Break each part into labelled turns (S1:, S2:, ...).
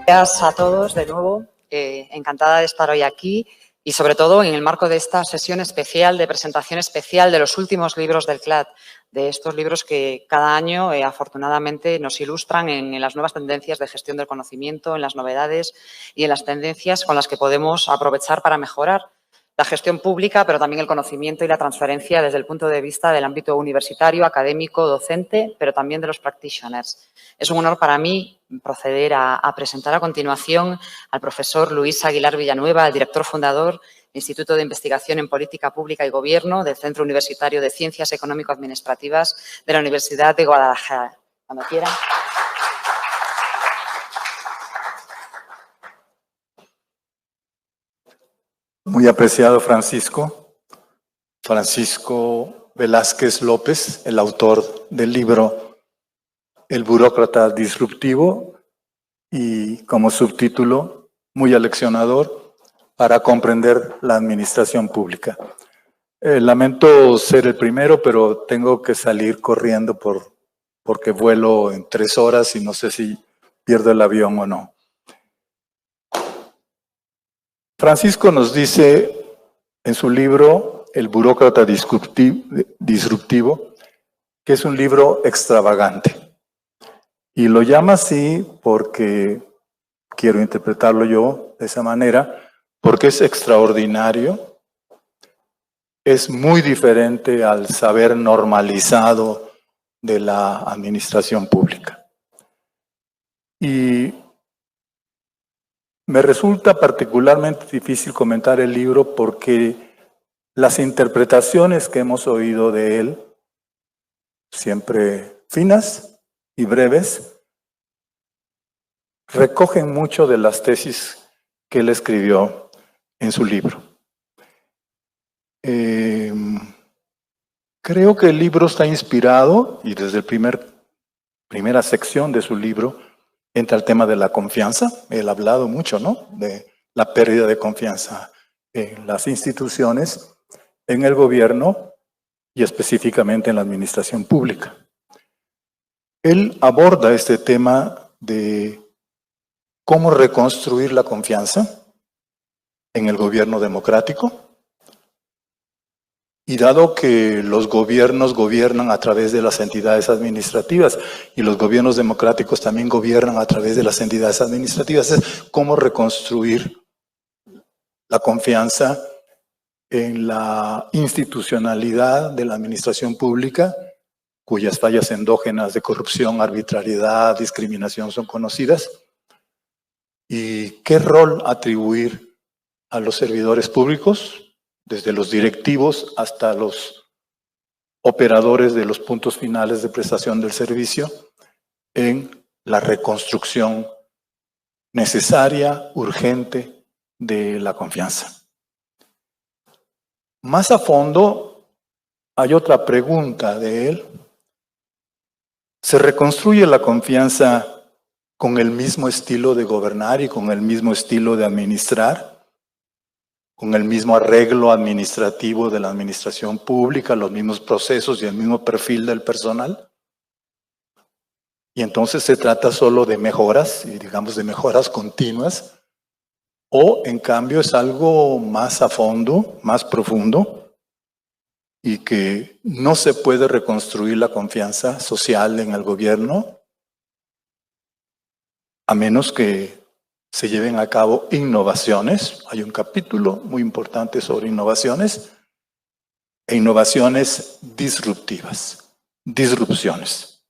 S1: Gracias a todos de nuevo. Encantada de estar hoy aquí y, sobre todo, en el marco de esta sesión especial, de presentación especial de los últimos libros del CLAD, de estos libros que cada año, afortunadamente, nos ilustran en las nuevas tendencias de gestión del conocimiento, en las novedades y en las tendencias con las que podemos aprovechar para mejorar la gestión pública, pero también el conocimiento y la transferencia desde el punto de vista del ámbito universitario, académico, docente, pero también de los practitioners. Es un honor para mí proceder a presentar a continuación al profesor Luis Aguilar Villanueva, el director fundador del Instituto de Investigación en Política Pública y Gobierno del Centro Universitario de Ciencias Económico-Administrativas de la Universidad de Guadalajara. Cuando quiera.
S2: Muy apreciado Francisco Velázquez López, el autor del libro El burócrata disruptivo, y como subtítulo, muy aleccionador para comprender la administración pública. Lamento ser el primero, pero tengo que salir corriendo porque vuelo en 3 horas y no sé si pierdo el avión o no. Francisco nos dice en su libro El burócrata disruptivo que es un libro extravagante. Y lo llama así porque quiero interpretarlo yo de esa manera, porque es extraordinario, es muy diferente al saber normalizado de la administración pública. Y me resulta particularmente difícil comentar el libro porque las interpretaciones que hemos oído de él, siempre finas y breves, recogen mucho de las tesis que él escribió en su libro. Creo que el libro está inspirado, y desde la primera sección de su libro, entra el tema de la confianza. Él ha hablado mucho, ¿no?, de la pérdida de confianza en las instituciones, en el gobierno y específicamente en la administración pública. Él aborda este tema de cómo reconstruir la confianza en el gobierno democrático. Y dado que los gobiernos gobiernan a través de las entidades administrativas y los gobiernos democráticos también gobiernan a través de las entidades administrativas, es cómo reconstruir la confianza en la institucionalidad de la administración pública, cuyas fallas endógenas de corrupción, arbitrariedad, discriminación son conocidas, y qué rol atribuir a los servidores públicos, desde los directivos hasta los operadores de los puntos finales de prestación del servicio, en la reconstrucción necesaria, urgente, de la confianza. Más a fondo, hay otra pregunta de él. ¿Se reconstruye la confianza con el mismo estilo de gobernar y con el mismo estilo de administrar? ¿Con el mismo arreglo administrativo de la administración pública, los mismos procesos y el mismo perfil del personal? Y entonces se trata solo de mejoras, y digamos de mejoras continuas, o en cambio es algo más a fondo, más profundo, y que no se puede reconstruir la confianza social en el gobierno a menos que se lleven a cabo innovaciones. Hay un capítulo muy importante sobre innovaciones e innovaciones disruptivas, disrupciones.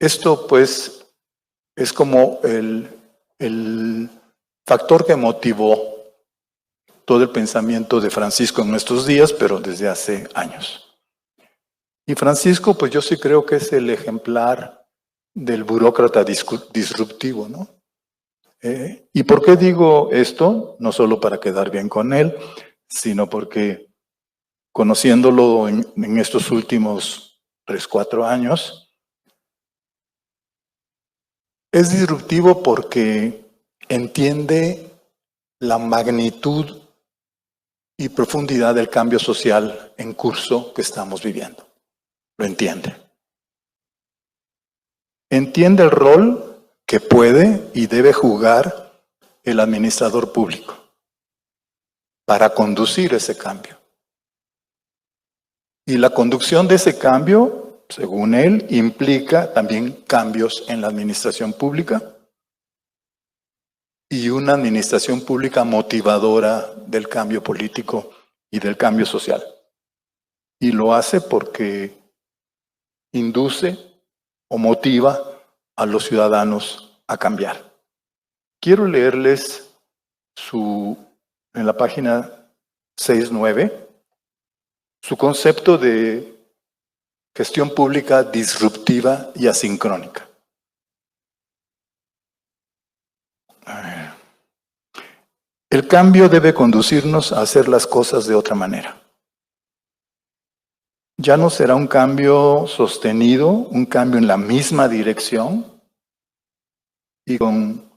S2: Esto pues es como el factor que motivó todo el pensamiento de Francisco en nuestros días, pero desde hace años. Y Francisco, pues yo sí creo que es el ejemplar del burócrata disruptivo, ¿no? ¿Y por qué digo esto? No solo para quedar bien con él, sino porque conociéndolo en estos últimos 3, 4 años, es disruptivo porque entiende la magnitud y profundidad del cambio social en curso que estamos viviendo. Lo entiende. Entiende el rol que puede y debe jugar el administrador público para conducir ese cambio. Y la conducción de ese cambio, según él, implica también cambios en la administración pública y una administración pública motivadora del cambio político y del cambio social. Y lo hace porque induce o motiva a los ciudadanos a cambiar. Quiero leerles en la página 6.9, su concepto de gestión pública disruptiva y asincrónica. El cambio debe conducirnos a hacer las cosas de otra manera. Ya no será un cambio sostenido, un cambio en la misma dirección y con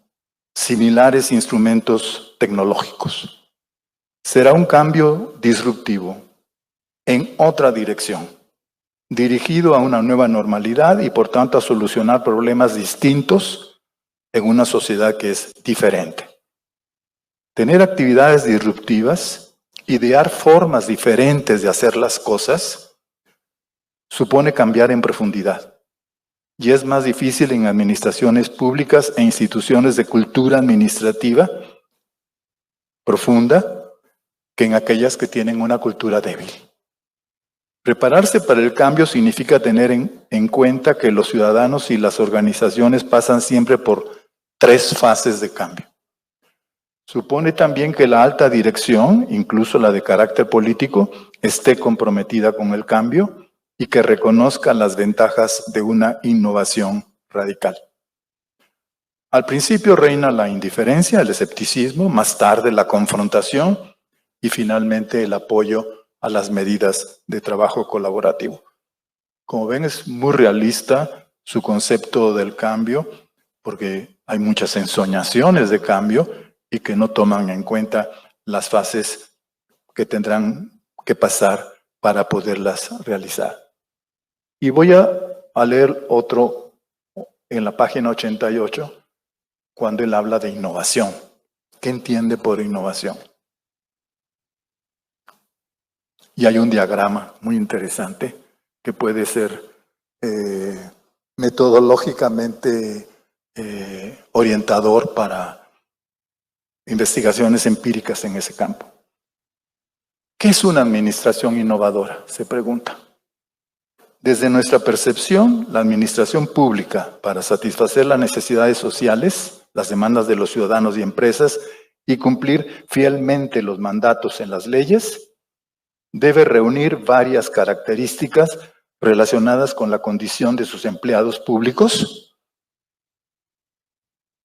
S2: similares instrumentos tecnológicos. Será un cambio disruptivo en otra dirección, dirigido a una nueva normalidad y por tanto a solucionar problemas distintos en una sociedad que es diferente. Tener actividades disruptivas, idear formas diferentes de hacer las cosas, supone cambiar en profundidad. Y es más difícil en administraciones públicas e instituciones de cultura administrativa profunda que en aquellas que tienen una cultura débil. Prepararse para el cambio significa tener en cuenta que los ciudadanos y las organizaciones pasan siempre por 3 fases de cambio. Supone también que la alta dirección, incluso la de carácter político, esté comprometida con el cambio y que reconozca las ventajas de una innovación radical. Al principio reina la indiferencia, el escepticismo, más tarde la confrontación y finalmente el apoyo a las medidas de trabajo colaborativo. Como ven, es muy realista su concepto del cambio, porque hay muchas ensoñaciones de cambio y que no toman en cuenta las fases que tendrán que pasar para poderlas realizar. Y voy a leer otro en la página 88, cuando él habla de innovación. ¿Qué entiende por innovación? Y hay un diagrama muy interesante que puede ser metodológicamente orientador para investigaciones empíricas en ese campo. ¿Qué es una administración innovadora? Se pregunta. Desde nuestra percepción, la administración pública, para satisfacer las necesidades sociales, las demandas de los ciudadanos y empresas, y cumplir fielmente los mandatos en las leyes, debe reunir varias características relacionadas con la condición de sus empleados públicos,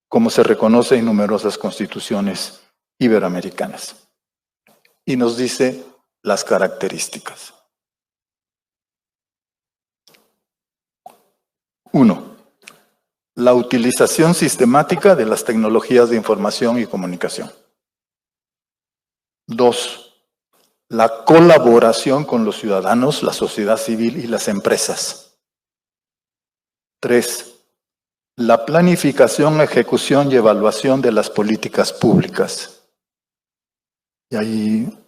S2: como se reconoce en numerosas constituciones iberoamericanas. Y nos dice las características. 1. La utilización sistemática de las tecnologías de información y comunicación. 2. La colaboración con los ciudadanos, la sociedad civil y las empresas. 3. La planificación, ejecución y evaluación de las políticas públicas. Y ahí,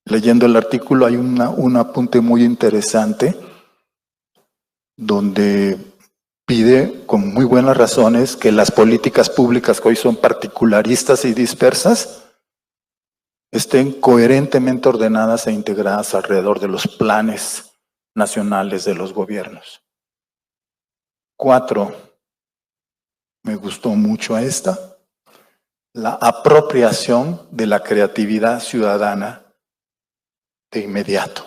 S2: leyendo el artículo, hay un apunte muy interesante donde pide con muy buenas razones que las políticas públicas que hoy son particularistas y dispersas estén coherentemente ordenadas e integradas alrededor de los planes nacionales de los gobiernos. 4. Me gustó mucho esta. La apropiación de la creatividad ciudadana de inmediato.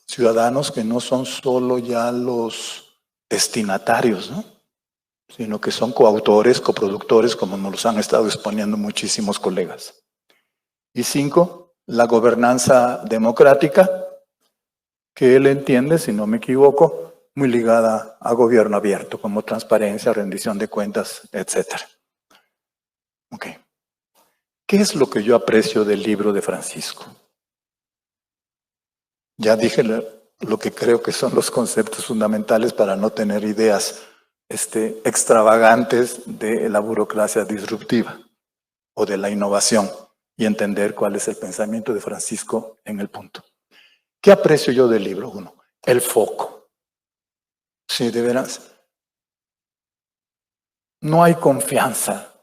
S2: Ciudadanos que no son solo ya los destinatarios, ¿no?, sino que son coautores, coproductores, como nos los han estado exponiendo muchísimos colegas. Y 5, la gobernanza democrática, que él entiende, si no me equivoco, muy ligada a gobierno abierto, como transparencia, rendición de cuentas, etc. Ok. ¿Qué es lo que yo aprecio del libro de Francisco? Ya dije lo que creo que son los conceptos fundamentales para no tener ideas extravagantes de la burocracia disruptiva o de la innovación y entender cuál es el pensamiento de Francisco en el punto. ¿Qué aprecio yo del libro? Uno, el foco. Sí, de veras. No hay confianza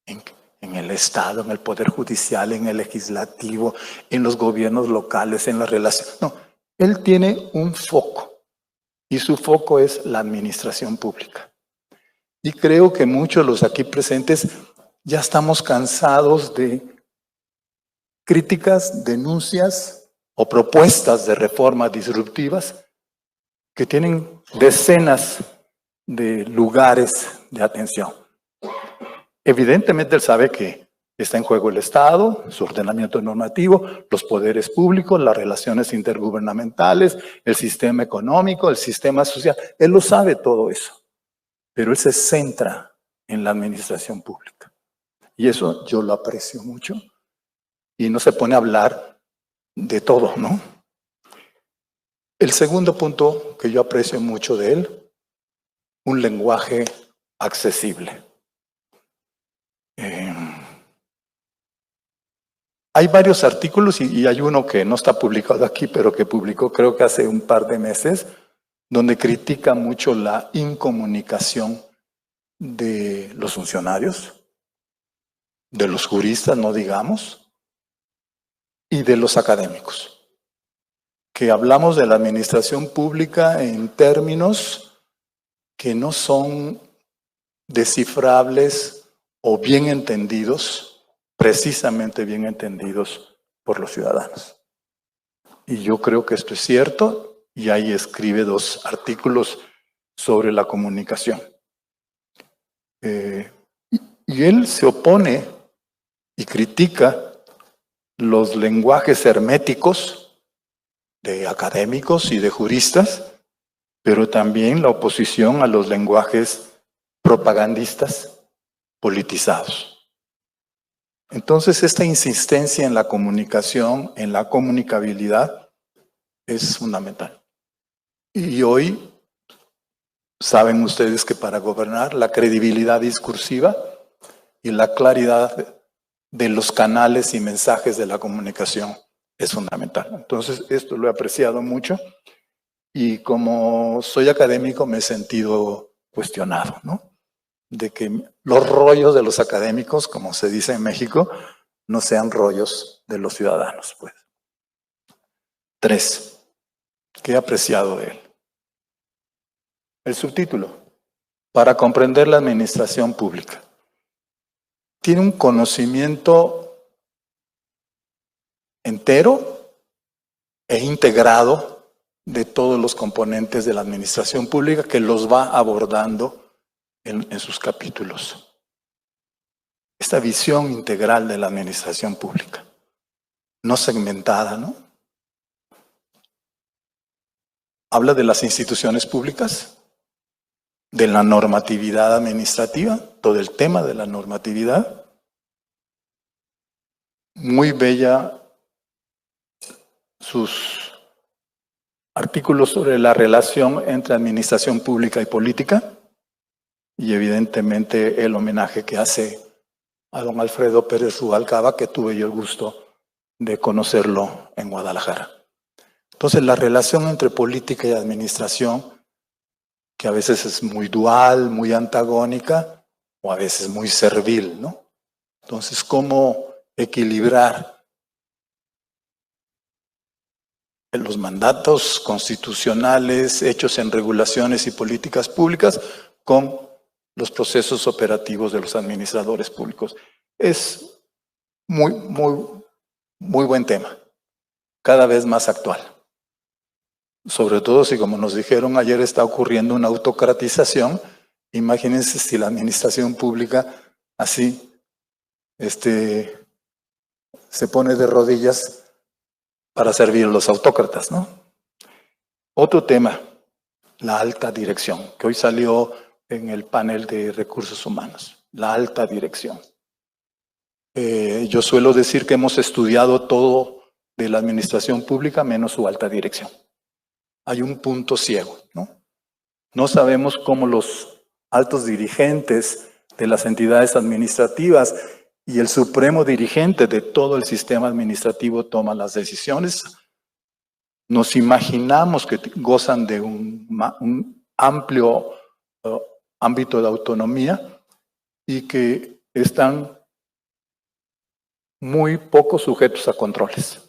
S2: en el Estado, en el Poder Judicial, en el Legislativo, en los gobiernos locales, en las relaciones. No, él tiene un foco y su foco es la administración pública. Y creo que muchos de los aquí presentes ya estamos cansados de críticas, denuncias o propuestas de reformas disruptivas que tienen decenas de lugares de atención. Evidentemente él sabe que está en juego el Estado, su ordenamiento normativo, los poderes públicos, las relaciones intergubernamentales, el sistema económico, el sistema social. Él lo sabe todo eso, pero él se centra en la administración pública. Y eso yo lo aprecio mucho. Y no se pone a hablar de todo, ¿no? El segundo punto que yo aprecio mucho de él, un lenguaje accesible. Hay varios artículos y hay uno que no está publicado aquí, pero que publicó creo que hace un par de meses, donde critica mucho la incomunicación de los funcionarios, de los juristas, no digamos, y de los académicos. Que hablamos de la administración pública en términos que no son descifrables o bien entendidos, precisamente bien entendidos por los ciudadanos. Y yo creo que esto es cierto, y ahí escribe 2 artículos sobre la comunicación. Y él se opone y critica los lenguajes herméticos de académicos y de juristas, pero también la oposición a los lenguajes propagandistas politizados. Entonces, esta insistencia en la comunicación, en la comunicabilidad, es fundamental. Y hoy, saben ustedes que para gobernar, la credibilidad discursiva y la claridad de los canales y mensajes de la comunicación es fundamental. Entonces, esto lo he apreciado mucho y como soy académico me he sentido cuestionado, ¿no? De que los rollos de los académicos, como se dice en México, no sean rollos de los ciudadanos, pues. 3. ¿Qué he apreciado de él? El subtítulo, para comprender la administración pública. Tiene un conocimiento entero e integrado de todos los componentes de la administración pública que los va abordando en sus capítulos. Esta visión integral de la administración pública, no segmentada, ¿no? Habla de las instituciones públicas, de la normatividad administrativa, todo el tema de la normatividad. Muy bella sus artículos sobre la relación entre administración pública y política. Y evidentemente el homenaje que hace a don Alfredo Pérez Rubalcaba, que tuve yo el gusto de conocerlo en Guadalajara. Entonces la relación entre política y administración, que a veces es muy dual, muy antagónica, o a veces muy servil, ¿no? Entonces, ¿cómo equilibrar los mandatos constitucionales hechos en regulaciones y políticas públicas con los procesos operativos de los administradores públicos? Es muy buen tema, cada vez más actual. Sobre todo si, como nos dijeron ayer, está ocurriendo una autocratización. Imagínense si la administración pública así se pone de rodillas para servir a los autócratas, ¿no? Otro tema, la alta dirección, que hoy salió en el panel de recursos humanos, la alta dirección. Yo suelo decir que hemos estudiado todo de la administración pública menos su alta dirección. Hay un punto ciego, ¿no? No sabemos cómo los altos dirigentes de las entidades administrativas y el supremo dirigente de todo el sistema administrativo toma las decisiones. Nos imaginamos que gozan de un amplio ámbito de autonomía y que están muy poco sujetos a controles.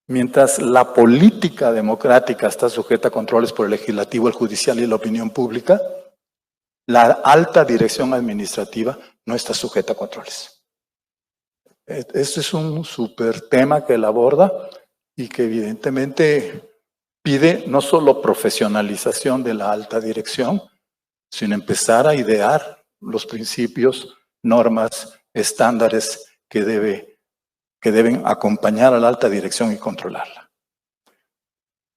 S2: Mientras la política democrática está sujeta a controles por el legislativo, el judicial y la opinión pública, la alta dirección administrativa no está sujeta a controles. Este es un súper tema que él aborda y que evidentemente pide no solo profesionalización de la alta dirección, sino empezar a idear los principios, normas, estándares que deben acompañar a la alta dirección y controlarla.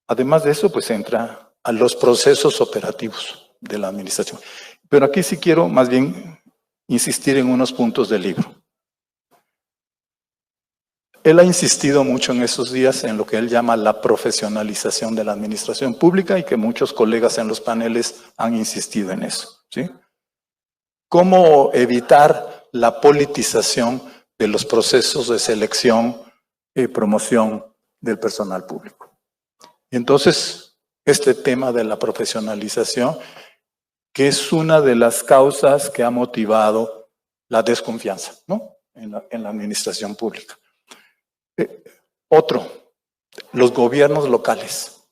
S2: Además de eso, pues entra a los procesos operativos de la administración. Pero aquí sí quiero más bien insistir en unos puntos del libro. Él ha insistido mucho en esos días en lo que él llama la profesionalización de la administración pública y que muchos colegas en los paneles han insistido en eso, ¿sí? ¿Cómo evitar la politización de los procesos de selección y promoción del personal público? Y entonces, este tema de la profesionalización, que es una de las causas que ha motivado la desconfianza, ¿no? en la administración pública. Otro, los gobiernos locales.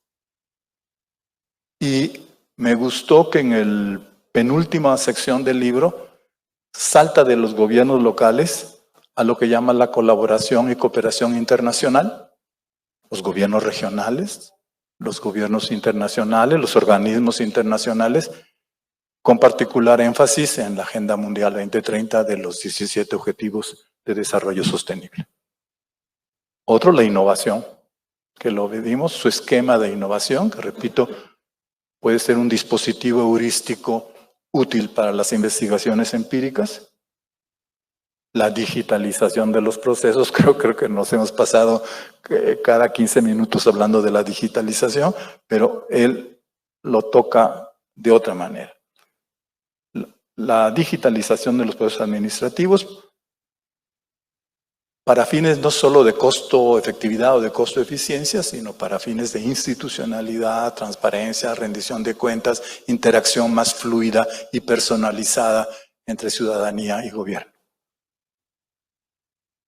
S2: Y me gustó que en la penúltima sección del libro salta de los gobiernos locales a lo que llama la colaboración y cooperación internacional, los gobiernos regionales, los gobiernos internacionales, los organismos internacionales, con particular énfasis en la Agenda Mundial 2030 de los 17 Objetivos de Desarrollo Sostenible. Otro, la innovación, que lo vimos, su esquema de innovación, que repito, puede ser un dispositivo heurístico útil para las investigaciones empíricas. La digitalización de los procesos, creo que nos hemos pasado cada 15 minutos hablando de la digitalización, pero él lo toca de otra manera. La digitalización de los procesos administrativos para fines no solo de costo efectividad o de costo eficiencia, sino para fines de institucionalidad, transparencia, rendición de cuentas, interacción más fluida y personalizada entre ciudadanía y gobierno.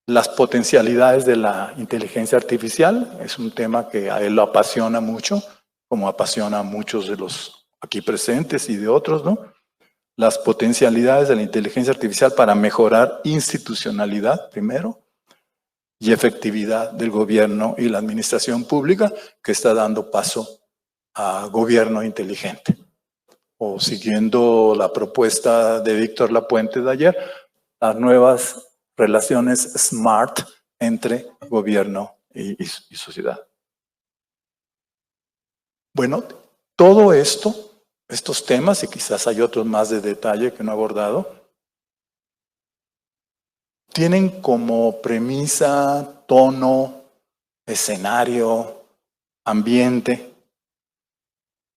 S2: Las potencialidades de la inteligencia artificial es un tema que a él lo apasiona mucho, como apasiona a muchos de los aquí presentes y de otros, ¿no? Las potencialidades de la inteligencia artificial para mejorar institucionalidad, primero, y efectividad del gobierno y la administración pública, que está dando paso a gobierno inteligente. O siguiendo la propuesta de Víctor Lapuente de ayer, las nuevas relaciones SMART entre gobierno y sociedad. Bueno, todo esto, estos temas, y quizás hay otros más de detalle que no he abordado, tienen como premisa, tono, escenario, ambiente,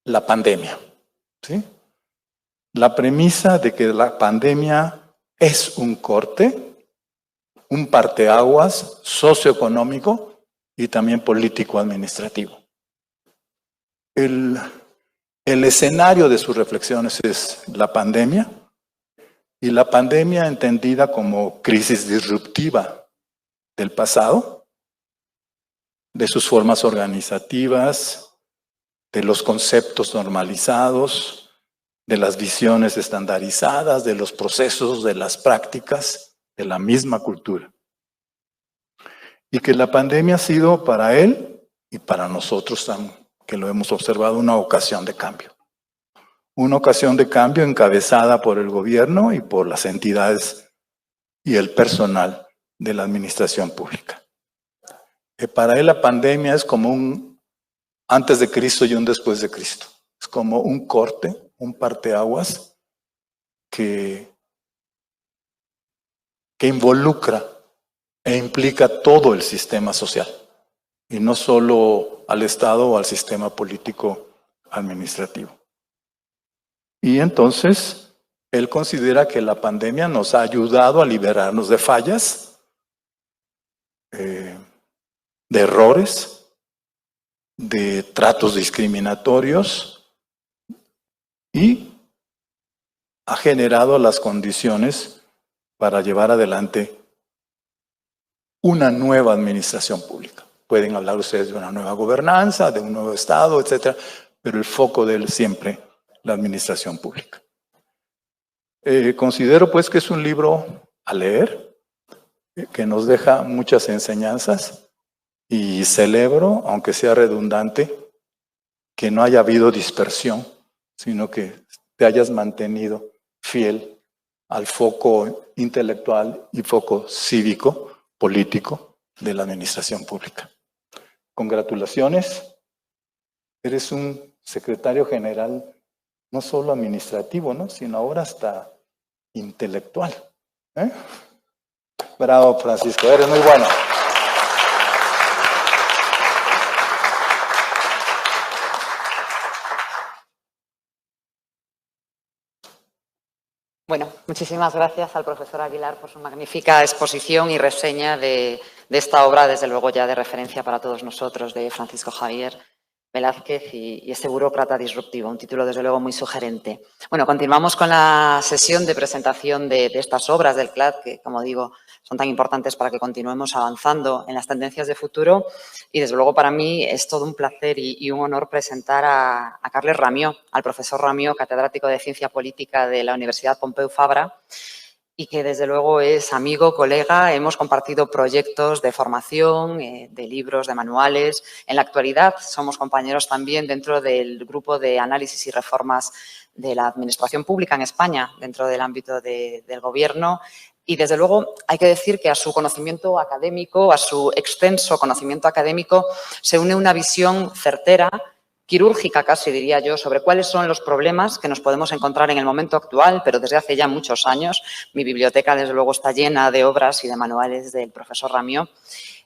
S2: la pandemia, ¿sí? La premisa de que la pandemia es un corte, un parteaguas socioeconómico y también político-administrativo. El escenario de sus reflexiones es la pandemia, y la pandemia entendida como crisis disruptiva del pasado, de sus formas organizativas, de los conceptos normalizados, de las visiones estandarizadas, de los procesos, de las prácticas, de la misma cultura. Y que la pandemia ha sido para él y para nosotros también, que lo hemos observado, una ocasión de cambio. Una ocasión de cambio encabezada por el gobierno y por las entidades y el personal de la administración pública. Para él la pandemia es como un antes de Cristo y un después de Cristo. Es como un corte, un parteaguas que involucra e implica todo el sistema social y no solo al Estado o al sistema político administrativo. Y entonces Él considera que la pandemia nos ha ayudado a liberarnos de fallas, de errores, de tratos discriminatorios y ha generado las condiciones para llevar adelante una nueva administración pública. Pueden hablar ustedes de una nueva gobernanza, de un nuevo Estado, etcétera, pero el foco de él siempre la administración pública. Considero pues que es un libro a leer, que nos deja muchas enseñanzas y celebro, aunque sea redundante, que no haya habido dispersión, sino que te hayas mantenido fiel al foco intelectual y foco cívico, político de la administración pública. Congratulaciones, eres un secretario general no solo administrativo, ¿no?, sino ahora hasta intelectual. Bravo, Francisco, eres muy bueno.
S1: Bueno, muchísimas gracias al profesor Aguilar por su magnífica exposición y reseña de esta obra, desde luego ya de referencia para todos nosotros, de Francisco Javier Velázquez y ese burócrata disruptivo, un título desde luego muy sugerente. Bueno, continuamos con la sesión de presentación de estas obras del CLAD, que, como digo, son tan importantes para que continuemos avanzando en las tendencias de futuro. Y desde luego para mí es todo un placer y un honor presentar a Carles Ramió, al profesor Ramió, catedrático de Ciencia Política de la Universidad Pompeu Fabra, y que desde luego es amigo, colega, hemos compartido proyectos de formación, de libros, de manuales. En la actualidad somos compañeros también dentro del grupo de análisis y reformas de la administración pública en España, dentro del ámbito del Gobierno. Y desde luego hay que decir que a su conocimiento académico, a su extenso conocimiento académico, se une una visión certera, quirúrgica casi diría yo, sobre cuáles son los problemas que nos podemos encontrar en el momento actual, pero desde hace ya muchos años. Mi biblioteca, desde luego, está llena de obras y de manuales del profesor Ramió,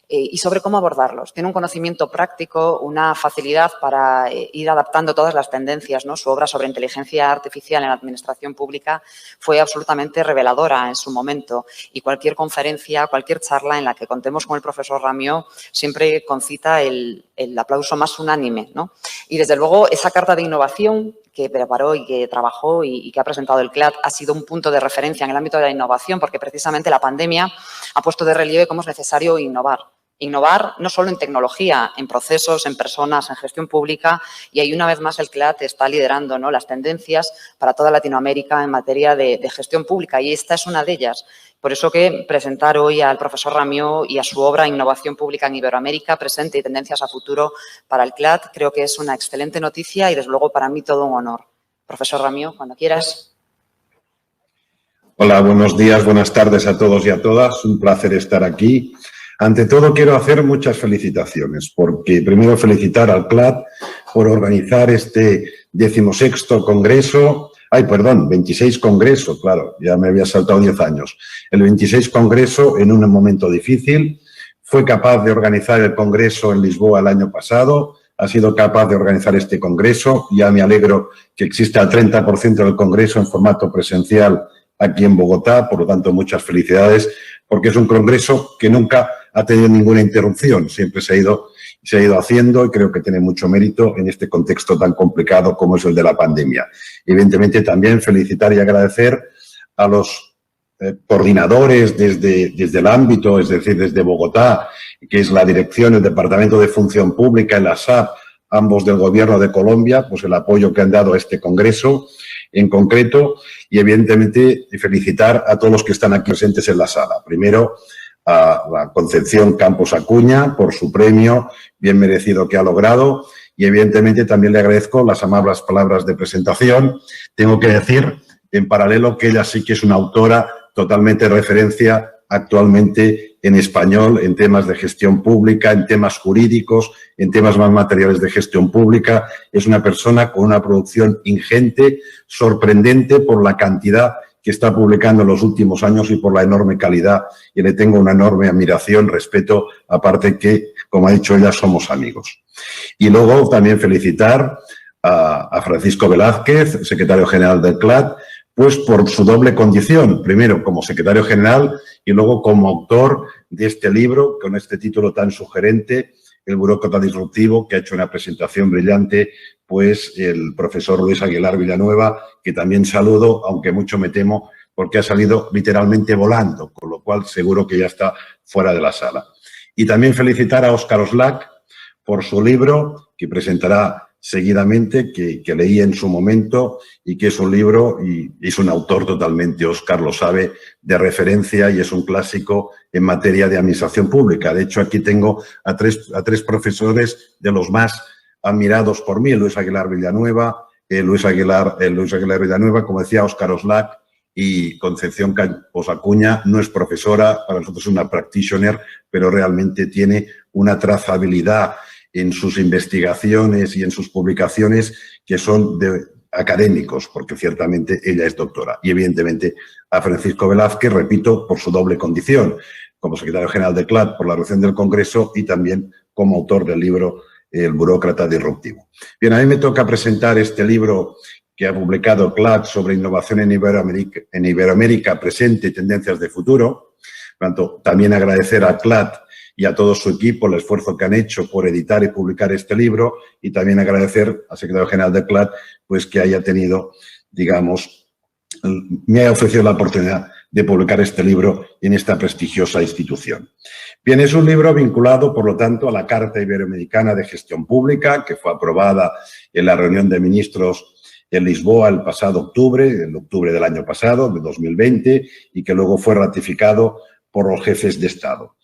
S1: y sobre cómo abordarlos. Tiene un conocimiento práctico, una facilidad para ir adaptando todas las tendencias, ¿no? Su obra sobre inteligencia artificial en la administración pública fue absolutamente reveladora en su momento, y cualquier conferencia, cualquier charla en la que contemos con el profesor Ramió siempre concita el aplauso más unánime, ¿no? Y desde luego esa carta de innovación que preparó y que trabajó y que ha presentado el CLAD ha sido un punto de referencia en el ámbito de la innovación, porque precisamente la pandemia ha puesto de relieve cómo es necesario innovar. Innovar no solo en tecnología, en procesos, en personas, en gestión pública, y ahí una vez más el CLAD está liderando, ¿no?, las tendencias para toda Latinoamérica en materia de gestión pública, y esta es una de ellas. Por eso que presentar hoy al profesor Ramió y a su obra Innovación Pública en Iberoamérica, presente y tendencias a futuro para el CLAD, creo que es una excelente noticia y desde luego para mí todo un honor. Profesor Ramió, cuando quieras.
S3: Hola, buenos días, buenas tardes a todos y a todas. Un placer estar aquí. Ante todo, quiero hacer muchas felicitaciones, porque primero felicitar al CLAD por organizar este 16º Congreso, 26 Congreso, claro, ya me había saltado 10 años. El 26 Congreso en un momento difícil, fue capaz de organizar el Congreso en Lisboa el año pasado, ha sido capaz de organizar este Congreso, ya me alegro que exista el 30% del Congreso en formato presencial aquí en Bogotá, por lo tanto muchas felicidades, porque es un congreso que nunca ha tenido ninguna interrupción, siempre se ha ido haciendo y creo que tiene mucho mérito en este contexto tan complicado como es el de la pandemia. Evidentemente también felicitar y agradecer a los coordinadores desde el ámbito, es decir, desde Bogotá, que es la dirección, el Departamento de Función Pública y la SAP, ambos del Gobierno de Colombia, pues el apoyo que han dado a este congreso en concreto, y evidentemente felicitar a todos los que están aquí presentes en la sala. Primero a la Concepción Campos Acuña por su premio bien merecido que ha logrado, y evidentemente también le agradezco las amables palabras de presentación. Tengo que decir en paralelo que ella sí que es una autora totalmente referencia actualmente en español en temas de gestión pública, en temas jurídicos, en temas más materiales de gestión pública. Es una persona con una producción ingente, sorprendente por la cantidad que está publicando en los últimos años y por la enorme calidad, y le tengo una enorme admiración, respeto, aparte que, como ha dicho ella, somos amigos. Y luego también felicitar a Francisco Velázquez, secretario general del CLAD, pues por su doble condición, primero como secretario general y luego como autor de este libro, con este título tan sugerente, El burócrata disruptivo, que ha hecho una presentación brillante, pues el profesor Luis Aguilar Villanueva, que también saludo, aunque mucho me temo, porque ha salido literalmente volando, con lo cual seguro que ya está fuera de la sala. Y también felicitar a Óscar Oslac por su libro, que presentará seguidamente, que leí en su momento y que es un libro, y es un autor totalmente, Óscar lo sabe, de referencia y es un clásico en materia de administración pública. De hecho, aquí tengo a tres profesores de los más admirados por mí, Luis Aguilar Villanueva, Luis Aguilar Villanueva, como decía, Óscar Oslac, y Concepción Campos Acuña no es profesora, para nosotros es una practitioner, pero realmente tiene una trazabilidad en sus investigaciones y en sus publicaciones que son de académicos, porque ciertamente ella es doctora. Y evidentemente a Francisco Velázquez, repito, por su doble condición, como secretario general de CLAD por la reunión del Congreso y también como autor del libro El burócrata disruptivo. Bien, a mí me toca presentar este libro que ha publicado CLAD sobre innovación en Iberoamérica presente y tendencias de futuro. Por tanto, también agradecer a CLAD y a todo su equipo el esfuerzo que han hecho por editar y publicar este libro y también agradecer al secretario general de CLAD pues que haya tenido, digamos, me haya ofrecido la oportunidad de publicar este libro en esta prestigiosa institución. Bien, es un libro vinculado, por lo tanto, a la Carta Iberoamericana de Gestión Pública, que fue aprobada en la reunión de ministros en Lisboa el pasado octubre, en octubre del año pasado, de 2020, y que luego fue ratificado por los jefes de Estado.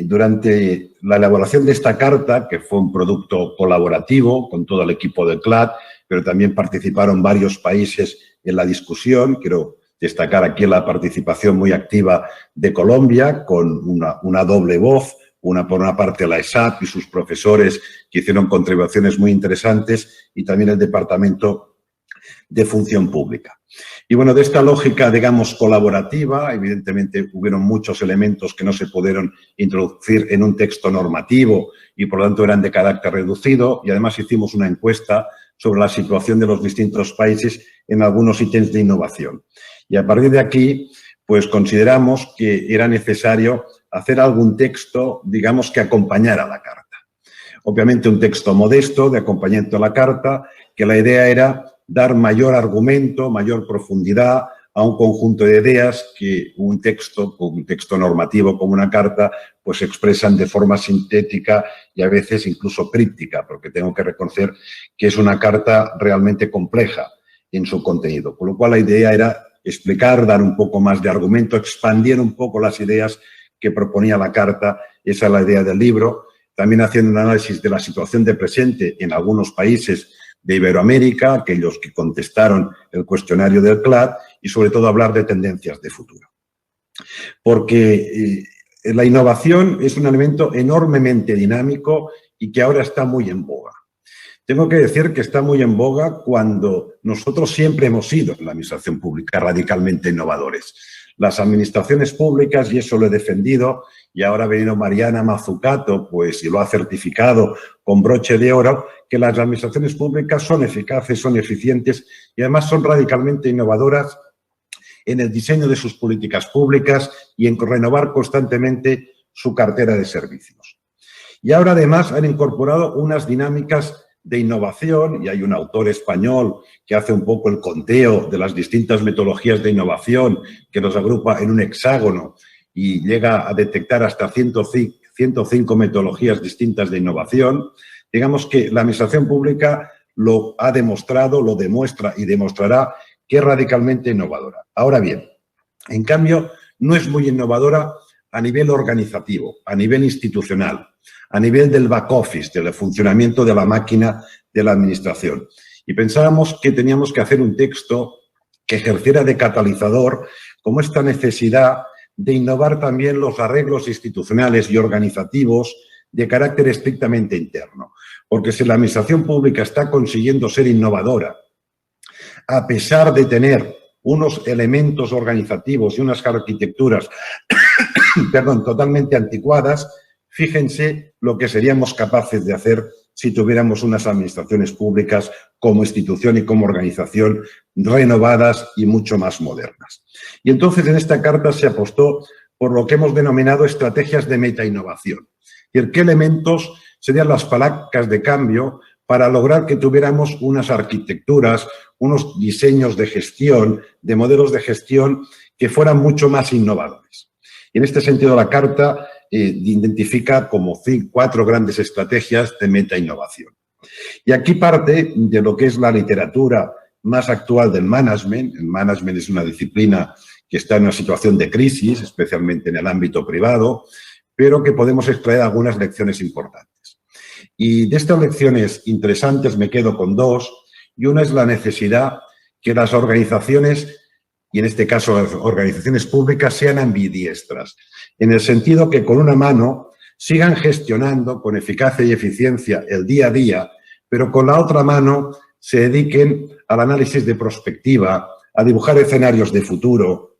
S3: Durante la elaboración de esta carta, que fue un producto colaborativo con todo el equipo de CLAD, pero también participaron varios países en la discusión, quiero destacar aquí la participación muy activa de Colombia, con una doble voz, por una parte la ESAP y sus profesores que hicieron contribuciones muy interesantes y también el Departamento de Función Pública. Y bueno, de esta lógica, digamos, colaborativa, evidentemente hubieron muchos elementos que no se pudieron introducir en un texto normativo y por lo tanto eran de carácter reducido y además hicimos una encuesta sobre la situación de los distintos países en algunos ítems de innovación. Y a partir de aquí, pues consideramos que era necesario hacer algún texto, digamos, que acompañara la carta. Obviamente un texto modesto de acompañamiento a la carta, que la idea era dar mayor argumento, mayor profundidad a un conjunto de ideas que un texto normativo como una carta, pues expresan de forma sintética y a veces incluso críptica, porque tengo que reconocer que es una carta realmente compleja en su contenido. Con lo cual la idea era explicar, dar un poco más de argumento, expandir un poco las ideas que proponía la carta. Esa es la idea del libro. También haciendo un análisis de la situación de presente en algunos países de Iberoamérica, aquellos que contestaron el cuestionario del CLAD, y sobre todo hablar de tendencias de futuro. Porque la innovación es un elemento enormemente dinámico y que ahora está muy en boga. Tengo que decir que está muy en boga cuando nosotros siempre hemos sido en la administración pública radicalmente innovadores. Las administraciones públicas, y eso lo he defendido, y ahora ha venido Mariana Mazzucato, pues, y lo ha certificado con broche de oro, que las administraciones públicas son eficaces, son eficientes y además son radicalmente innovadoras en el diseño de sus políticas públicas y en renovar constantemente su cartera de servicios. Y ahora además han incorporado unas dinámicas de innovación, y hay un autor español que hace un poco el conteo de las distintas metodologías de innovación que los agrupa en un hexágono y llega a detectar hasta 105 metodologías distintas de innovación. Digamos que la administración pública lo ha demostrado, lo demuestra y demostrará que es radicalmente innovadora. Ahora bien, en cambio, no es muy innovadora a nivel organizativo, a nivel institucional, a nivel del back office, del funcionamiento de la máquina de la administración. Y pensábamos que teníamos que hacer un texto que ejerciera de catalizador como esta necesidad de innovar también los arreglos institucionales y organizativos de carácter estrictamente interno. Porque si la administración pública está consiguiendo ser innovadora, a pesar de tener unos elementos organizativos y unas arquitecturas totalmente anticuadas, fíjense lo que seríamos capaces de hacer si tuviéramos unas administraciones públicas como institución y como organización renovadas y mucho más modernas. Y entonces en esta carta se apostó por lo que hemos denominado estrategias de metainnovación. Es decir, qué elementos serían las palancas de cambio para lograr que tuviéramos unas arquitecturas, unos diseños de gestión, de modelos de gestión que fueran mucho más innovadores. Y en este sentido la carta identifica como 4 grandes estrategias de metainnovación. Y aquí parte de lo que es la literatura más actual del management. El management es una disciplina que está en una situación de crisis, especialmente en el ámbito privado, pero que podemos extraer algunas lecciones importantes. Y de estas lecciones interesantes me quedo con 2, y una es la necesidad que las organizaciones, y en este caso las organizaciones públicas, sean ambidiestras, en el sentido que con una mano sigan gestionando con eficacia y eficiencia el día a día, pero con la otra mano se dediquen al análisis de prospectiva, a dibujar escenarios de futuro,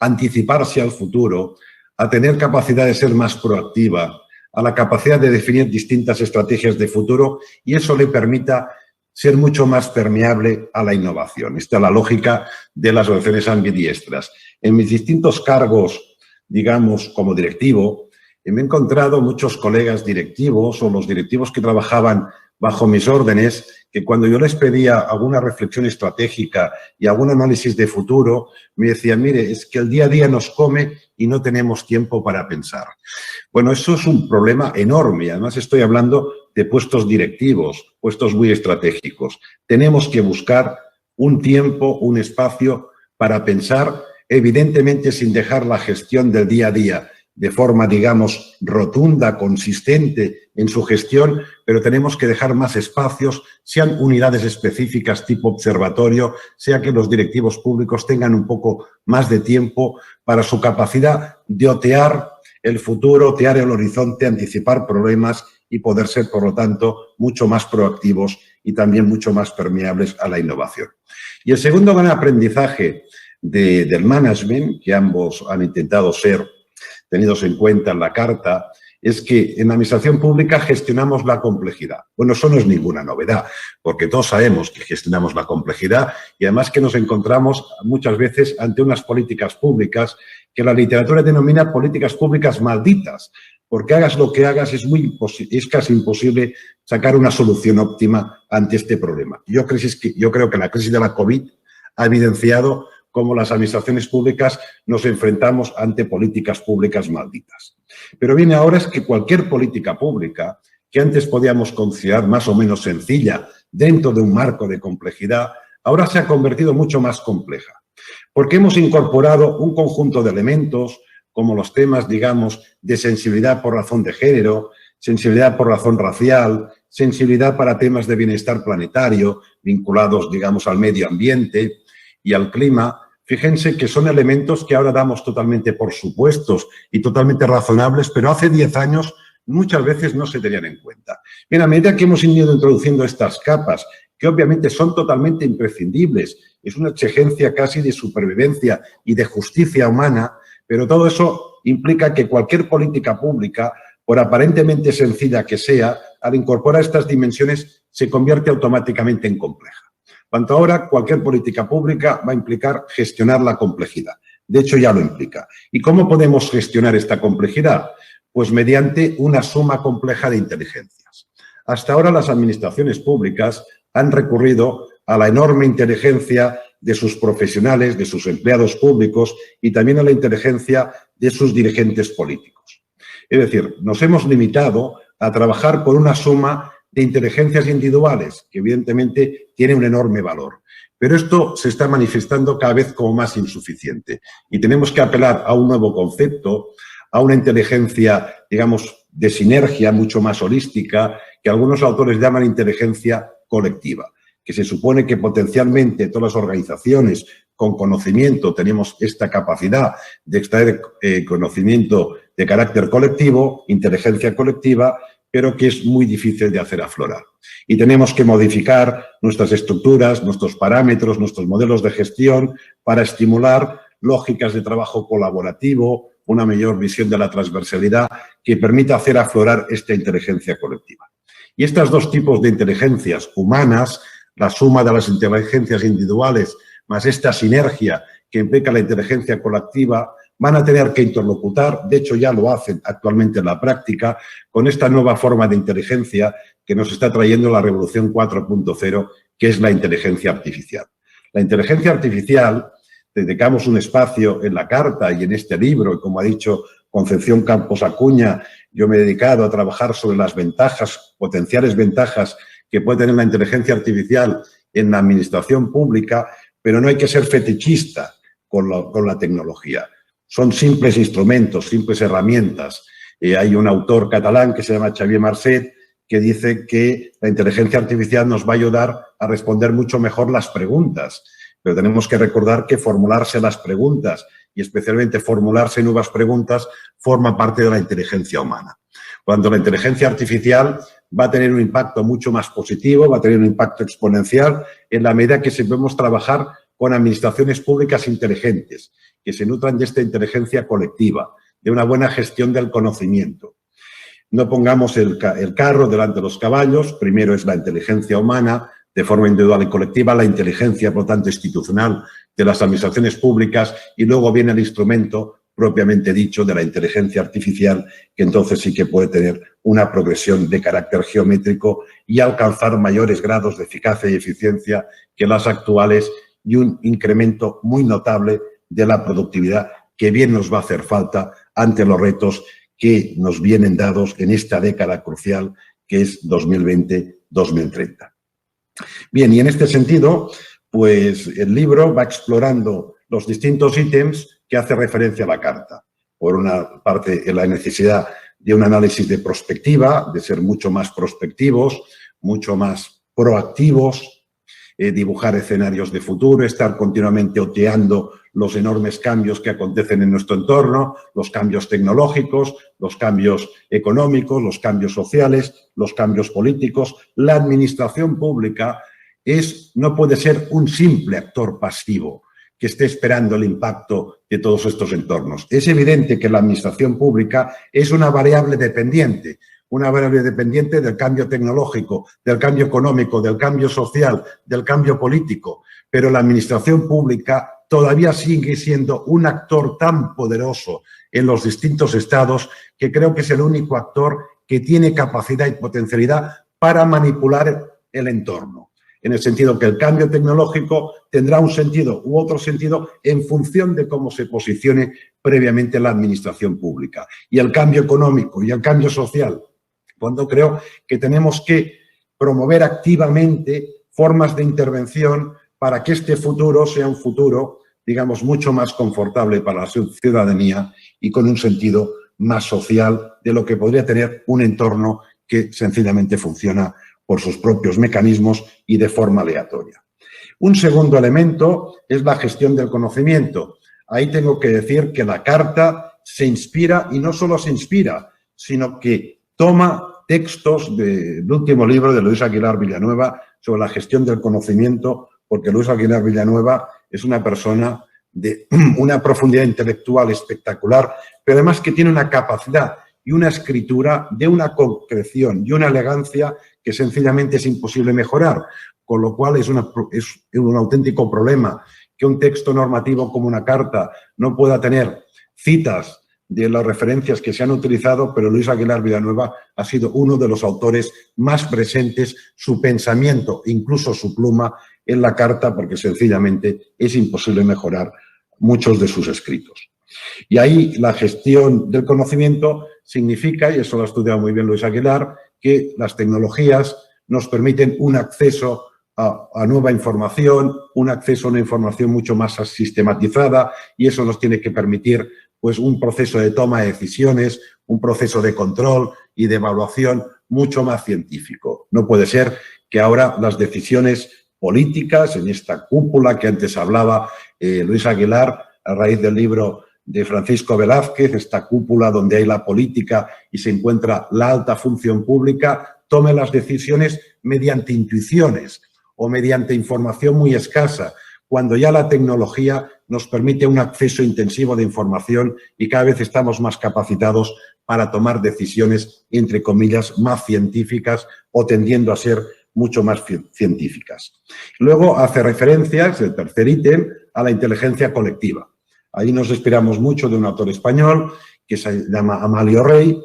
S3: a anticiparse al futuro, a tener capacidad de ser más proactiva, a la capacidad de definir distintas estrategias de futuro, y eso le permita ser mucho más permeable a la innovación. Esta es la lógica de las organizaciones ambidiestras. En mis distintos cargos, digamos, como directivo, me he encontrado muchos colegas directivos o los directivos que trabajaban bajo mis órdenes, que cuando yo les pedía alguna reflexión estratégica y algún análisis de futuro, me decían, mire, es que el día a día nos come y no tenemos tiempo para pensar. Bueno, eso es un problema enorme. Además, estoy hablando de puestos directivos, puestos muy estratégicos. Tenemos que buscar un tiempo, un espacio para pensar, evidentemente sin dejar la gestión del día a día de forma, digamos, rotunda, consistente en su gestión, pero tenemos que dejar más espacios, sean unidades específicas tipo observatorio, sea que los directivos públicos tengan un poco más de tiempo para su capacidad de otear el futuro, otear el horizonte, anticipar problemas y poder ser, por lo tanto, mucho más proactivos y también mucho más permeables a la innovación. Y el segundo gran aprendizaje del management, que ambos han intentado ser tenidos en cuenta en la carta, es que en la administración pública gestionamos la complejidad. Bueno, eso no es ninguna novedad, porque todos sabemos que gestionamos la complejidad y además que nos encontramos muchas veces ante unas políticas públicas que la literatura denomina políticas públicas malditas, porque hagas lo que hagas es casi imposible sacar una solución óptima ante este problema. Yo creo que la crisis de la COVID ha evidenciado cómo las administraciones públicas nos enfrentamos ante políticas públicas malditas. Pero viene ahora es que cualquier política pública, que antes podíamos considerar más o menos sencilla dentro de un marco de complejidad, ahora se ha convertido mucho más compleja. Porque hemos incorporado un conjunto de elementos como los temas, digamos, de sensibilidad por razón de género, sensibilidad por razón racial, sensibilidad para temas de bienestar planetario, vinculados, digamos, al medio ambiente y al clima. Fíjense que son elementos que ahora damos totalmente por supuestos y totalmente razonables, pero hace 10 años muchas veces no se tenían en cuenta. Bien, a medida que hemos ido introduciendo estas capas, que obviamente son totalmente imprescindibles, es una exigencia casi de supervivencia y de justicia humana, pero todo eso implica que cualquier política pública, por aparentemente sencilla que sea, al incorporar estas dimensiones se convierte automáticamente en compleja. Cuanto ahora, cualquier política pública va a implicar gestionar la complejidad. De hecho, ya lo implica. ¿Y cómo podemos gestionar esta complejidad? Pues mediante una suma compleja de inteligencias. Hasta ahora las administraciones públicas han recurrido a la enorme inteligencia de sus profesionales, de sus empleados públicos y también a la inteligencia de sus dirigentes políticos. Es decir, nos hemos limitado a trabajar con una suma de inteligencias individuales, que evidentemente tiene un enorme valor. Pero esto se está manifestando cada vez como más insuficiente y tenemos que apelar a un nuevo concepto, a una inteligencia, digamos, de sinergia mucho más holística, que algunos autores llaman inteligencia colectiva, que se supone que potencialmente todas las organizaciones con conocimiento tenemos esta capacidad de extraer conocimiento de carácter colectivo, inteligencia colectiva, pero que es muy difícil de hacer aflorar. Y tenemos que modificar nuestras estructuras, nuestros parámetros, nuestros modelos de gestión para estimular lógicas de trabajo colaborativo, una mayor visión de la transversalidad que permita hacer aflorar esta inteligencia colectiva. Y estos dos tipos de inteligencias humanas, la suma de las inteligencias individuales más esta sinergia que implica la inteligencia colectiva, van a tener que interlocutar, de hecho ya lo hacen actualmente en la práctica, con esta nueva forma de inteligencia que nos está trayendo la revolución 4.0, que es la inteligencia artificial. La inteligencia artificial, dedicamos un espacio en la carta y en este libro, y como ha dicho Concepción Campos Acuña, yo me he dedicado a trabajar sobre las ventajas, potenciales ventajas que puede tener la inteligencia artificial en la administración pública, pero no hay que ser fetichista con la tecnología. Son simples instrumentos, simples herramientas. Hay un autor catalán que se llama Xavier Marcet que dice que la inteligencia artificial nos va a ayudar a responder mucho mejor las preguntas, pero tenemos que recordar que formularse las preguntas y especialmente formularse nuevas preguntas forma parte de la inteligencia humana. Cuando la inteligencia artificial va a tener un impacto mucho más positivo, va a tener un impacto exponencial en la medida que sepamos trabajar con administraciones públicas inteligentes, que se nutran de esta inteligencia colectiva, de una buena gestión del conocimiento. No pongamos el carro delante de los caballos, primero es la inteligencia humana, de forma individual y colectiva, la inteligencia, por lo tanto, institucional de las administraciones públicas y luego viene el instrumento propiamente dicho de la inteligencia artificial, que entonces sí que puede tener una progresión de carácter geométrico y alcanzar mayores grados de eficacia y eficiencia que las actuales y un incremento muy notable de la productividad que bien nos va a hacer falta ante los retos que nos vienen dados en esta década crucial que es 2020-2030. Bien, y en este sentido, pues el libro va explorando los distintos ítems que hace referencia a la carta. Por una parte, la necesidad de un análisis de prospectiva, de ser mucho más prospectivos, mucho más proactivos, dibujar escenarios de futuro, estar continuamente oteando los enormes cambios que acontecen en nuestro entorno, los cambios tecnológicos, los cambios económicos, los cambios sociales, los cambios políticos. La administración pública no puede ser un simple actor pasivo que esté esperando el impacto de todos estos entornos. Es evidente que la administración pública es una variable dependiente del cambio tecnológico, del cambio económico, del cambio social, del cambio político, pero la administración pública todavía sigue siendo un actor tan poderoso en los distintos estados que creo que es el único actor que tiene capacidad y potencialidad para manipular el entorno. En el sentido que el cambio tecnológico tendrá un sentido u otro sentido en función de cómo se posicione previamente la administración pública. Y el cambio económico y el cambio social, cuando creo que tenemos que promover activamente formas de intervención para que este futuro sea un futuro, digamos, mucho más confortable para la ciudadanía y con un sentido más social de lo que podría tener un entorno que sencillamente funciona por sus propios mecanismos y de forma aleatoria. Un segundo elemento es la gestión del conocimiento. Ahí tengo que decir que la carta se inspira, y no solo se inspira, sino que toma textos del último libro de Luis Aguilar Villanueva sobre la gestión del conocimiento, porque Luis Aguilar Villanueva es una persona de una profundidad intelectual espectacular, pero además que tiene una capacidad y una escritura de una concreción y una elegancia que sencillamente es imposible mejorar, con lo cual es un auténtico problema que un texto normativo como una carta no pueda tener citas de las referencias que se han utilizado, pero Luis Aguilar Villanueva ha sido uno de los autores más presentes, su pensamiento, incluso su pluma, en la carta, porque sencillamente es imposible mejorar muchos de sus escritos. Y ahí la gestión del conocimiento significa, y eso lo ha estudiado muy bien Luis Aguilar, que las tecnologías nos permiten un acceso a nueva información, un acceso a una información mucho más sistematizada, y eso nos tiene que permitir pues un proceso de toma de decisiones, un proceso de control y de evaluación mucho más científico. No puede ser que ahora las decisiones políticas, en esta cúpula que antes hablaba Luis Aguilar, a raíz del libro de Francisco Velázquez, esta cúpula donde hay la política y se encuentra la alta función pública, tome las decisiones mediante intuiciones o mediante información muy escasa, cuando ya la tecnología nos permite un acceso intensivo de información y cada vez estamos más capacitados para tomar decisiones, entre comillas, más científicas o tendiendo a ser mucho más científicas. Luego hace referencias, el tercer ítem, a la inteligencia colectiva. Ahí nos inspiramos mucho de un autor español que se llama Amalio Rey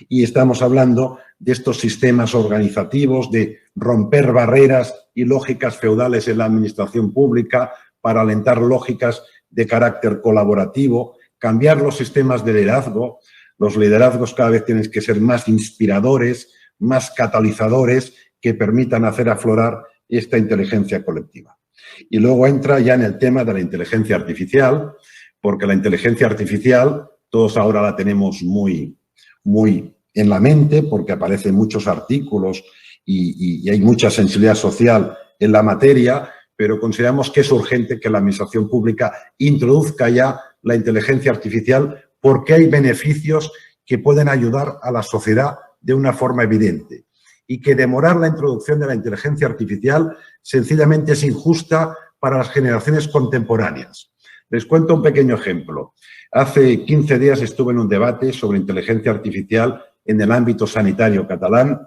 S3: y estamos hablando de estos sistemas organizativos, de romper barreras y lógicas feudales en la administración pública para alentar lógicas de carácter colaborativo, cambiar los sistemas de liderazgo. Los liderazgos cada vez tienen que ser más inspiradores, más catalizadores, que permitan hacer aflorar esta inteligencia colectiva. Y luego entra ya en el tema de la inteligencia artificial, porque la inteligencia artificial, todos ahora la tenemos muy en la mente, porque aparecen muchos artículos y hay mucha sensibilidad social en la materia, pero consideramos que es urgente que la administración pública introduzca ya la inteligencia artificial porque hay beneficios que pueden ayudar a la sociedad de una forma evidente y que demorar la introducción de la inteligencia artificial sencillamente es injusta para las generaciones contemporáneas. Les cuento un pequeño ejemplo. Hace 15 días estuve en un debate sobre inteligencia artificial en el ámbito sanitario catalán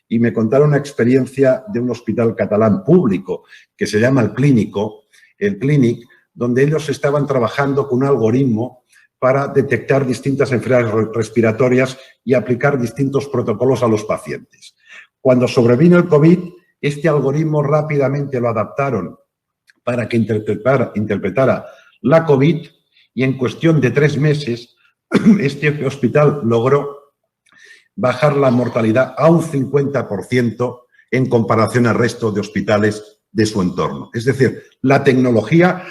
S3: y me contaron una experiencia de un hospital catalán público que se llama el Clínic, donde ellos estaban trabajando con un algoritmo para detectar distintas enfermedades respiratorias y aplicar distintos protocolos a los pacientes. Cuando sobrevino el COVID, este algoritmo rápidamente lo adaptaron para que interpretara la COVID y en cuestión de 3 meses este hospital logró bajar la mortalidad a un 50% en comparación al resto de hospitales de su entorno. Es decir, la tecnología,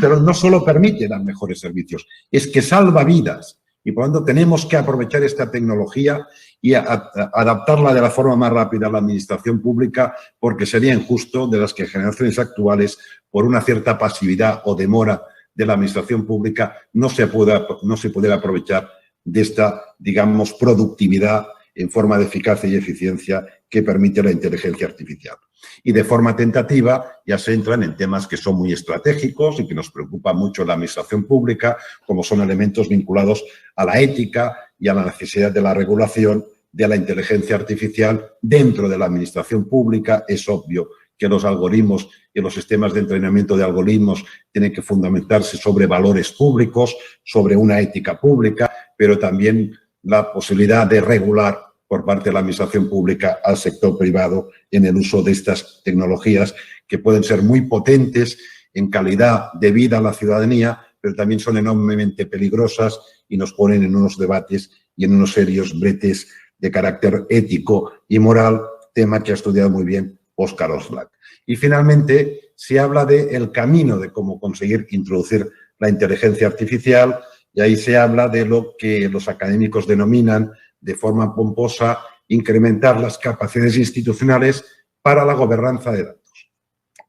S3: pero no solo permite dar mejores servicios, es que salva vidas. Y por lo tanto tenemos que aprovechar esta tecnología y adaptarla de la forma más rápida a la administración pública, porque sería injusto de las que generaciones actuales, por una cierta pasividad o demora de la administración pública, no se pudiera aprovechar de esta, digamos, productividad en forma de eficacia y eficiencia que permite la inteligencia artificial. Y de forma tentativa ya se entran en temas que son muy estratégicos y que nos preocupa mucho la administración pública, como son elementos vinculados a la ética y a la necesidad de la regulación de la inteligencia artificial dentro de la administración pública. Es obvio que los algoritmos y los sistemas de entrenamiento de algoritmos tienen que fundamentarse sobre valores públicos, sobre una ética pública, pero también la posibilidad de regular por parte de la administración pública al sector privado en el uso de estas tecnologías que pueden ser muy potentes en calidad de vida a la ciudadanía, pero también son enormemente peligrosas y nos ponen en unos debates y en unos serios bretes de carácter ético y moral, tema que ha estudiado muy bien Óscar Oslak. Y finalmente se habla del camino de cómo conseguir introducir la inteligencia artificial y ahí se habla de lo que los académicos denominan de forma pomposa incrementar las capacidades institucionales para la gobernanza de datos.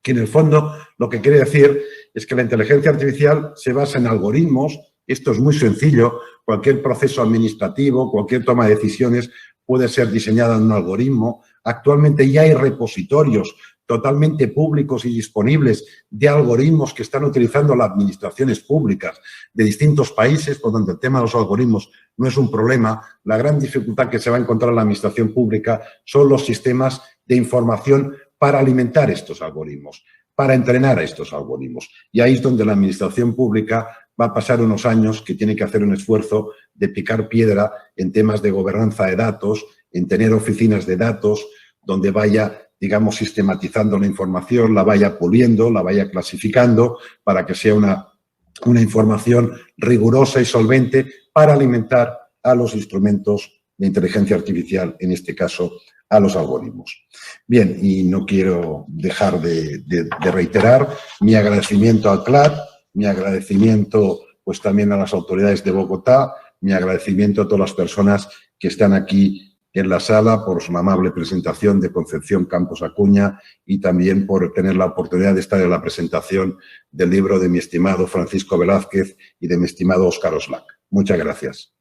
S3: Que en el fondo lo que quiere decir es que la inteligencia artificial se basa en algoritmos. Esto es muy sencillo. Cualquier proceso administrativo, cualquier toma de decisiones puede ser diseñada en un algoritmo. Actualmente ya hay repositorios totalmente públicos y disponibles de algoritmos que están utilizando las administraciones públicas de distintos países, por donde el tema de los algoritmos no es un problema. La gran dificultad que se va a encontrar en la administración pública son los sistemas de información para alimentar estos algoritmos, para entrenar a estos algoritmos. Y ahí es donde la administración pública va a pasar unos años que tiene que hacer un esfuerzo de picar piedra en temas de gobernanza de datos, en tener oficinas de datos donde vaya, digamos, sistematizando la información, la vaya puliendo, la vaya clasificando para que sea una información rigurosa y solvente para alimentar a los instrumentos de inteligencia artificial, en este caso, a los algoritmos. Bien, y no quiero dejar de reiterar mi agradecimiento al CLAD, mi agradecimiento pues también a las autoridades de Bogotá, mi agradecimiento a todas las personas que están aquí en la sala por su amable presentación de Concepción Campos Acuña y también por tener la oportunidad de estar en la presentación del libro de mi estimado Francisco Velázquez y de mi estimado Óscar Oslak. Muchas gracias.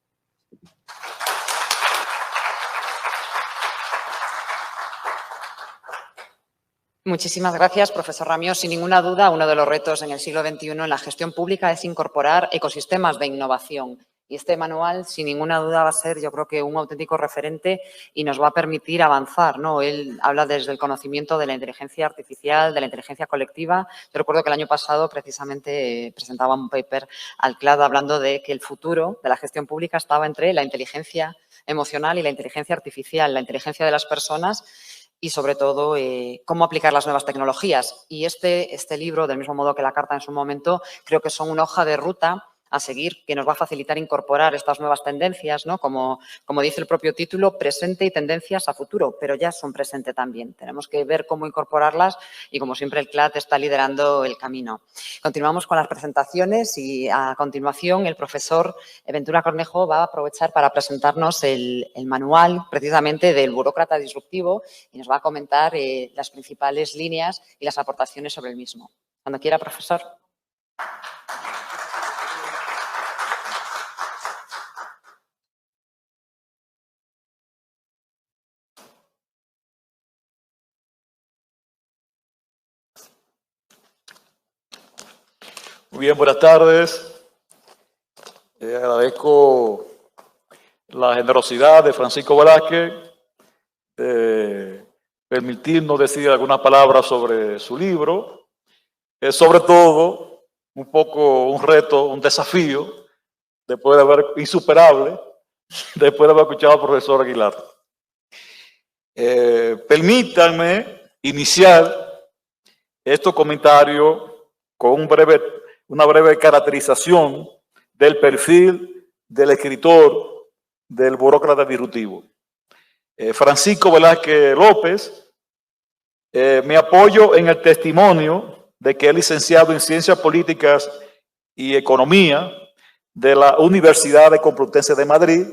S1: Muchísimas gracias, profesor Ramió. Sin ninguna duda, uno de los retos en el siglo XXI en la gestión pública es incorporar ecosistemas de innovación Y este manual, sin ninguna duda, va a ser, yo creo que un auténtico referente y nos va a permitir avanzar, ¿no? Él habla desde el conocimiento de la inteligencia artificial, de la inteligencia colectiva. Yo recuerdo que el año pasado, precisamente, presentaba un paper al CLAD hablando de que el futuro de la gestión pública estaba entre la inteligencia emocional y la inteligencia artificial, la inteligencia de las personas y, sobre todo, cómo aplicar las nuevas tecnologías. Y este libro, del mismo modo que la carta en su momento, creo que son una hoja de ruta a seguir que nos va a facilitar incorporar estas nuevas tendencias, ¿no? Como dice el propio título, presente y tendencias a futuro, pero ya son presente también. Tenemos que ver cómo incorporarlas y, como siempre, el CLAD está liderando el camino. Continuamos con las presentaciones y, a continuación, el profesor Ventura Cornejo va a aprovechar para presentarnos el manual, precisamente, del burócrata disruptivo y nos va a comentar las principales líneas y las aportaciones sobre el mismo. Cuando quiera, profesor.
S4: Muy bien, buenas tardes. Agradezco la generosidad de Francisco Velázquez de permitirnos decir algunas palabras sobre su libro. Sobre todo, un poco un reto, un desafío, insuperable, después de haber escuchado al profesor Aguilar. Permítanme iniciar estos comentarios con una breve caracterización del perfil del escritor del burócrata disruptivo. Francisco Velázquez López, me apoyo en el testimonio de que es licenciado en Ciencias Políticas y Economía de la Universidad de Complutense de Madrid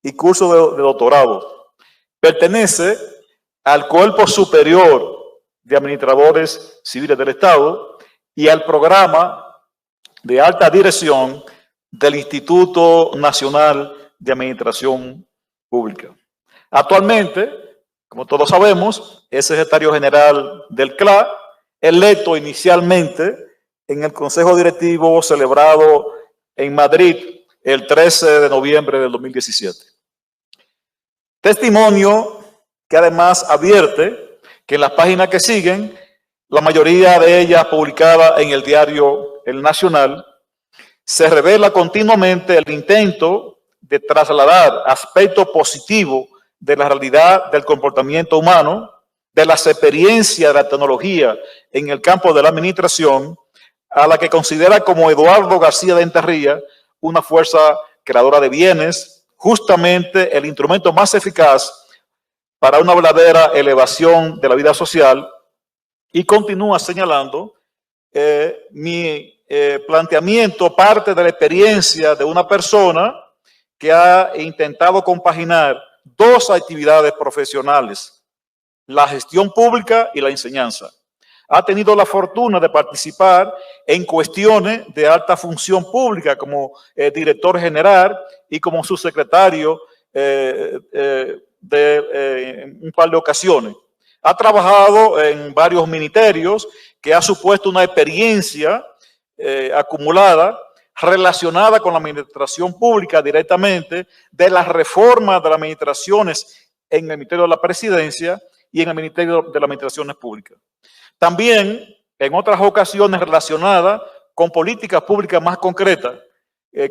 S4: y curso de doctorado. Pertenece al Cuerpo Superior de Administradores Civiles del Estado y al programa de alta dirección del Instituto Nacional de Administración Pública. Actualmente, como todos sabemos, es secretario general del CLAD, electo inicialmente en el Consejo Directivo celebrado en Madrid el 13 de noviembre del 2017. Testimonio que además advierte que en las páginas que siguen, la mayoría de ellas publicadas en el diario El Nacional, se revela continuamente el intento de trasladar aspectos positivos de la realidad del comportamiento humano, de las experiencias de la tecnología en el campo de la administración, a la que considera como Eduardo García de Enterría una fuerza creadora de bienes, justamente el instrumento más eficaz para una verdadera elevación de la vida social. Y continúa señalando, mi planteamiento parte de la experiencia de una persona que ha intentado compaginar dos actividades profesionales, la gestión pública y la enseñanza. Ha tenido la fortuna de participar en cuestiones de alta función pública como director general y como subsecretario en un par de ocasiones. Ha trabajado en varios ministerios que ha supuesto una experiencia acumulada relacionada con la administración pública directamente, de las reformas de las administraciones en el Ministerio de la Presidencia y en el Ministerio de las Administraciones Públicas. También en otras ocasiones relacionadas con políticas públicas más concretas,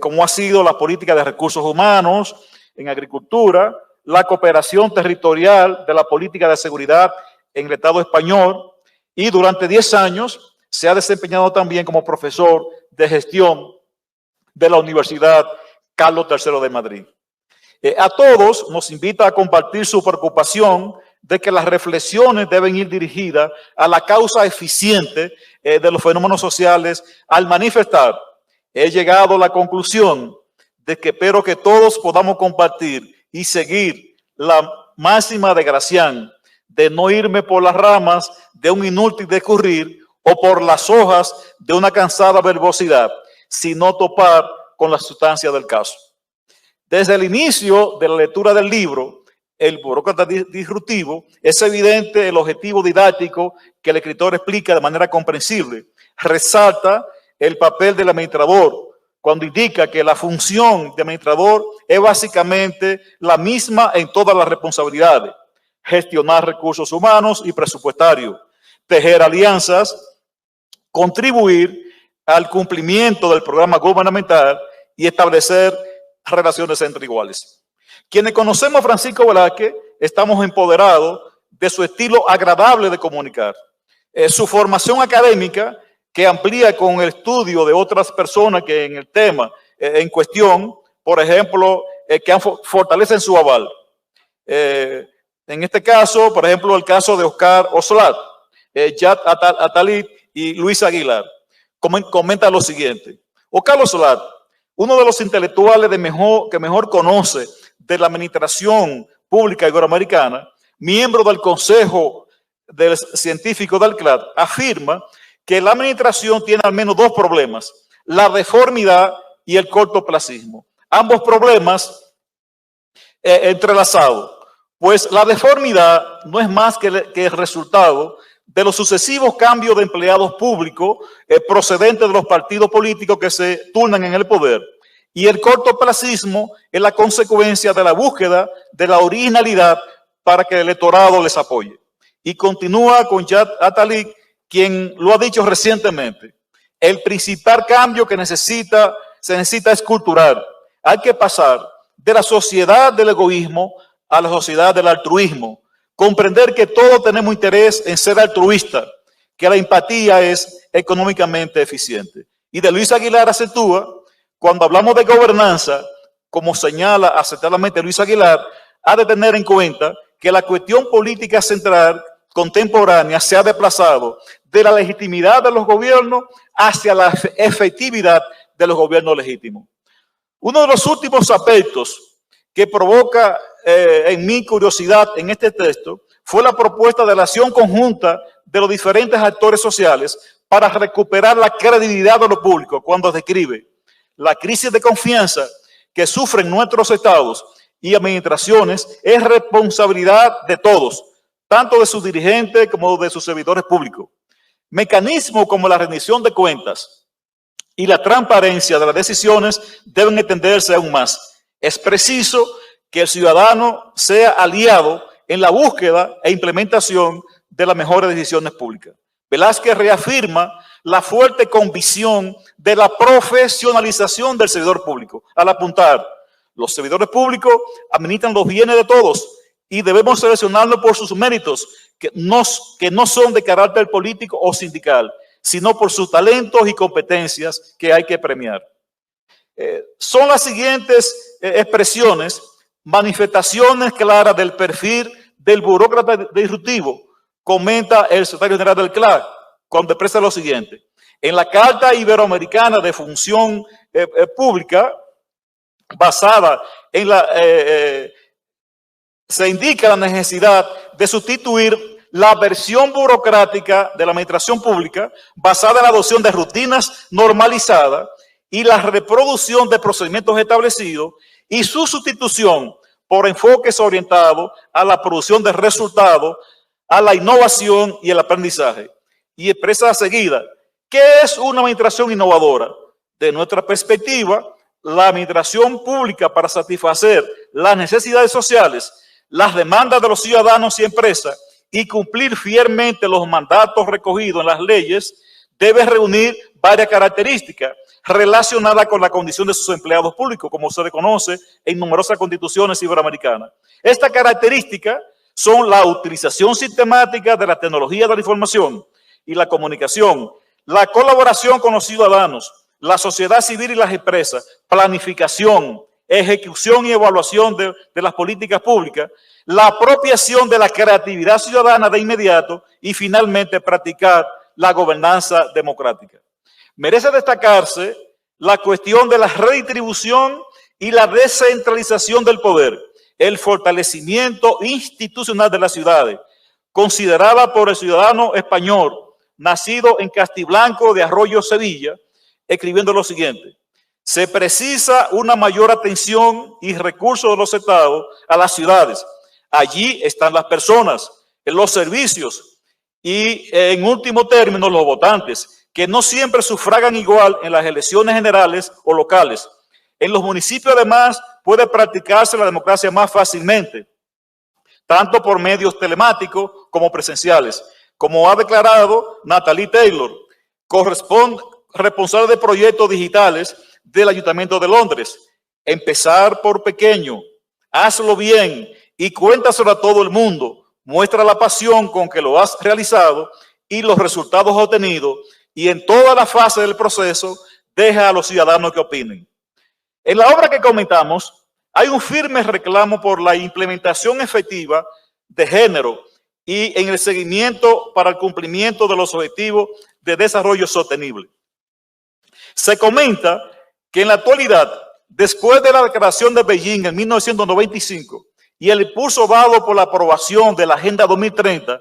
S4: como ha sido la política de recursos humanos en agricultura, la cooperación territorial de la política de seguridad en el Estado español, y durante 10 años se ha desempeñado también como profesor de gestión de la Universidad Carlos III de Madrid. A todos nos invita a compartir su preocupación de que las reflexiones deben ir dirigidas a la causa eficiente de los fenómenos sociales al manifestar: he llegado a la conclusión de que espero que todos podamos compartir y seguir la máxima de Gracián de no irme por las ramas de un inútil discurrir o por las hojas de una cansada verbosidad, sino topar con la sustancia del caso. Desde el inicio de la lectura del libro, El burócrata disruptivo, es evidente el objetivo didáctico que el escritor explica de manera comprensible. Resalta el papel del administrador cuando indica que la función de administrador es básicamente la misma en todas las responsabilidades: gestionar recursos humanos y presupuestarios, tejer alianzas, contribuir al cumplimiento del programa gubernamental y establecer relaciones entre iguales. Quienes conocemos a Francisco Velázquez estamos empoderados de su estilo agradable de comunicar. Su formación académica, que amplía con el estudio de otras personas que en el tema en cuestión, por ejemplo, que fortalecen su aval. En este caso, por ejemplo, el caso de Oscar Oxlack, Jad Atalid y Luis Aguilar. Comenta lo siguiente: Oscar Oxlack, uno de los intelectuales que mejor conoce de la administración pública iberoamericana, miembro del Consejo Científico del CLAD, afirma que la administración tiene al menos dos problemas: la deformidad y el cortoplacismo. Ambos problemas entrelazados, pues la deformidad no es más que el resultado de los sucesivos cambios de empleados públicos procedentes de los partidos políticos que se turnan en el poder. Y el cortoplacismo es la consecuencia de la búsqueda de la originalidad para que el electorado les apoye. Y continúa con Jad Atalid, quien lo ha dicho recientemente: el principal cambio que se necesita es cultural. Hay que pasar de la sociedad del egoísmo a la sociedad del altruismo. Comprender que todos tenemos interés en ser altruistas, que la empatía es económicamente eficiente. Y de Luis Aguilar acentúa: cuando hablamos de gobernanza, como señala acertadamente Luis Aguilar, ha de tener en cuenta que la cuestión política central contemporánea se ha desplazado de la legitimidad de los gobiernos hacia la efectividad de los gobiernos legítimos. Uno de los últimos aspectos que provoca en mi curiosidad en este texto fue la propuesta de la acción conjunta de los diferentes actores sociales para recuperar la credibilidad de lo público, cuando describe la crisis de confianza que sufren nuestros estados y administraciones es responsabilidad de todos, tanto de sus dirigentes como de sus servidores públicos. Mecanismos como la rendición de cuentas y la transparencia de las decisiones deben entenderse aún más. Es preciso que el ciudadano sea aliado en la búsqueda e implementación de las mejores decisiones públicas. Velázquez reafirma la fuerte convicción de la profesionalización del servidor público al apuntar: los servidores públicos administran los bienes de todos y debemos seleccionarlos por sus méritos, que no son de carácter político o sindical, sino por sus talentos y competencias que hay que premiar. Son las siguientes expresiones, manifestaciones claras del perfil del burócrata disruptivo, comenta el secretario general del CLAC, cuando expresa lo siguiente: en la Carta Iberoamericana de Función Pública, basada en se indica la necesidad de sustituir la versión burocrática de la administración pública basada en la adopción de rutinas normalizadas y la reproducción de procedimientos establecidos, y su sustitución por enfoques orientados a la producción de resultados, a la innovación y el aprendizaje. Y expresa seguida: ¿qué es una administración innovadora? De nuestra perspectiva, la administración pública, para satisfacer las necesidades sociales, las demandas de los ciudadanos y empresas y cumplir fielmente los mandatos recogidos en las leyes, debe reunir varias características relacionadas con la condición de sus empleados públicos, como se reconoce en numerosas constituciones iberoamericanas. Estas características son la utilización sistemática de la tecnología de la información y la comunicación, la colaboración con los ciudadanos, la sociedad civil y las empresas, planificación, ejecución y evaluación de las políticas públicas, la apropiación de la creatividad ciudadana de inmediato y finalmente practicar la gobernanza democrática. Merece destacarse la cuestión de la redistribución y la descentralización del poder, el fortalecimiento institucional de las ciudades, considerada por el ciudadano español nacido en Castiblanco de Arroyo, Sevilla, escribiendo lo siguiente: se precisa una mayor atención y recursos de los estados a las ciudades. Allí están las personas, los servicios y, en último término, los votantes, que no siempre sufragan igual en las elecciones generales o locales. En los municipios, además, puede practicarse la democracia más fácilmente, tanto por medios telemáticos como presenciales. Como ha declarado Natalie Taylor, responsable de proyectos digitales del Ayuntamiento de Londres: empezar por pequeño, hazlo bien y cuéntaselo a todo el mundo. Muestra la pasión con que lo has realizado y los resultados obtenidos, y en toda la fase del proceso deja a los ciudadanos que opinen. En la obra que comentamos hay un firme reclamo por la implementación efectiva de género y en el seguimiento para el cumplimiento de los objetivos de desarrollo sostenible. Se comenta que en la actualidad, después de la declaración de Beijing en 1995 y el impulso dado por la aprobación de la Agenda 2030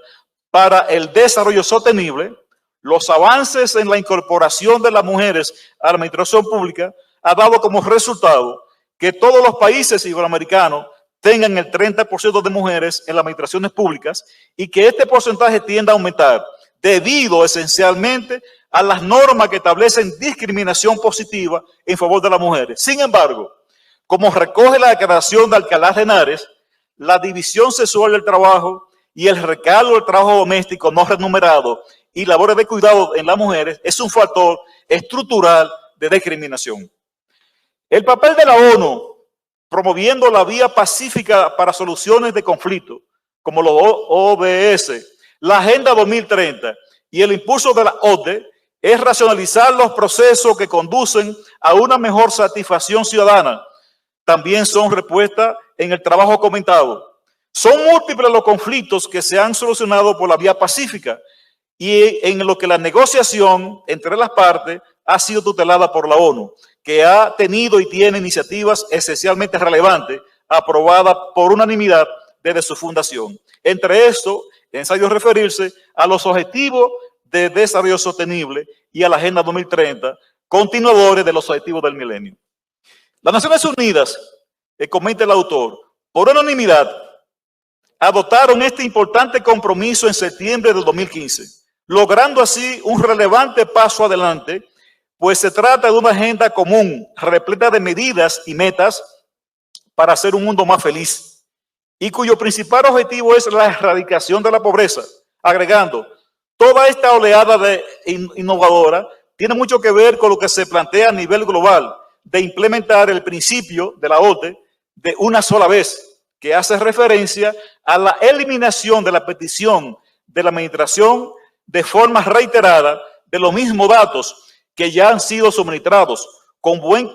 S4: para el desarrollo sostenible, los avances en la incorporación de las mujeres a la administración pública ha dado como resultado que todos los países iberoamericanos tengan el 30% de mujeres en las administraciones públicas y que este porcentaje tienda a aumentar debido esencialmente a las normas que establecen discriminación positiva en favor de las mujeres. Sin embargo, como recoge la declaración de Alcalá de Henares, la división sexual del trabajo y el recargo del trabajo doméstico no remunerado y labores de cuidado en las mujeres es un factor estructural de discriminación. El papel de la ONU promoviendo la vía pacífica para soluciones de conflicto, como los ODS, la Agenda 2030 y el impulso de la OCDE, es racionalizar los procesos que conducen a una mejor satisfacción ciudadana. También son respuestas en el trabajo comentado. Son múltiples los conflictos que se han solucionado por la vía pacífica y en lo que la negociación entre las partes ha sido tutelada por la ONU, que ha tenido y tiene iniciativas esencialmente relevantes aprobadas por unanimidad desde su fundación. Entre esto, es necesario referirse a los objetivos de desarrollo sostenible y a la Agenda 2030, continuadores de los objetivos del milenio. Las Naciones Unidas, comenta el autor, por unanimidad, adoptaron este importante compromiso en septiembre del 2015, logrando así un relevante paso adelante, pues se trata de una agenda común, repleta de medidas y metas para hacer un mundo más feliz, y cuyo principal objetivo es la erradicación de la pobreza, agregando, toda esta oleada innovadora tiene mucho que ver con lo que se plantea a nivel global, de implementar el principio de la OCDE de una sola vez, que hace referencia a la eliminación de la petición de la administración de forma reiterada de los mismos datos que ya han sido suministrados. Con buen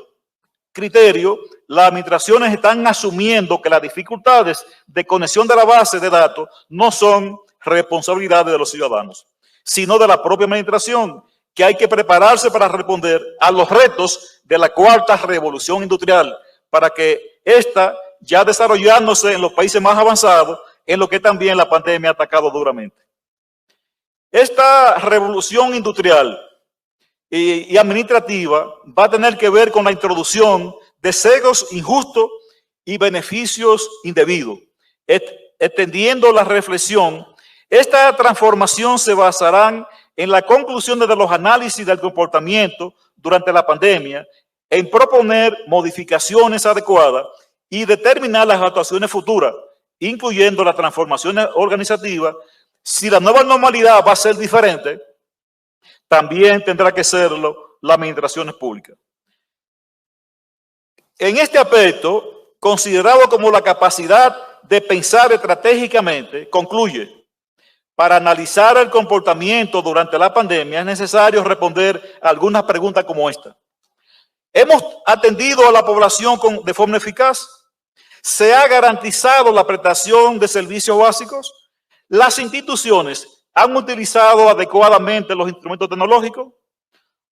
S4: criterio, las administraciones están asumiendo que las dificultades de conexión de la base de datos no son responsabilidad de los ciudadanos, sino de la propia administración, que hay que prepararse para responder a los retos de la cuarta revolución industrial, para que esta, ya desarrollándose en los países más avanzados, en lo que también la pandemia ha atacado duramente. Esta revolución industrial y administrativa va a tener que ver con la introducción de sesgos injustos y beneficios indebidos. Extendiendo la reflexión, esta transformación se basará en la conclusión de los análisis del comportamiento durante la pandemia, en proponer modificaciones adecuadas y determinar las actuaciones futuras, incluyendo las transformaciones organizativas. Si la nueva normalidad va a ser diferente, también tendrá que serlo las administraciones públicas. En este aspecto, considerado como la capacidad de pensar estratégicamente, concluye, para analizar el comportamiento durante la pandemia es necesario responder a algunas preguntas como esta. ¿Hemos atendido a la población de forma eficaz? ¿Se ha garantizado la prestación de servicios básicos? ¿Las instituciones han utilizado adecuadamente los instrumentos tecnológicos?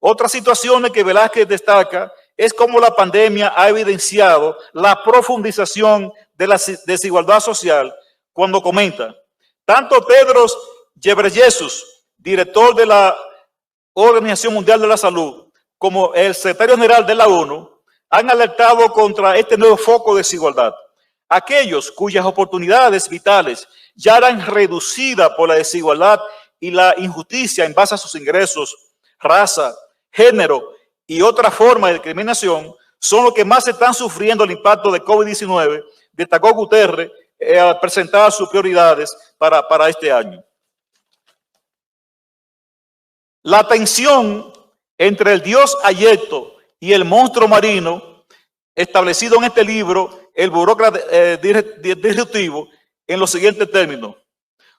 S4: Otras situaciones que Velázquez destaca es cómo la pandemia ha evidenciado la profundización de la desigualdad social cuando comenta, tanto Tedros Ghebreyesus, director de la Organización Mundial de la Salud, como el secretario general de la ONU, han alertado contra este nuevo foco de desigualdad. Aquellos cuyas oportunidades vitales ya eran reducidas por la desigualdad y la injusticia en base a sus ingresos, raza, género y otra forma de discriminación son los que más están sufriendo el impacto de COVID-19, destacó Guterres al presentar sus prioridades para este año. La tensión entre el dios Ayeto y el monstruo marino, establecido en este libro, El burócrata disruptivo, en los siguientes términos.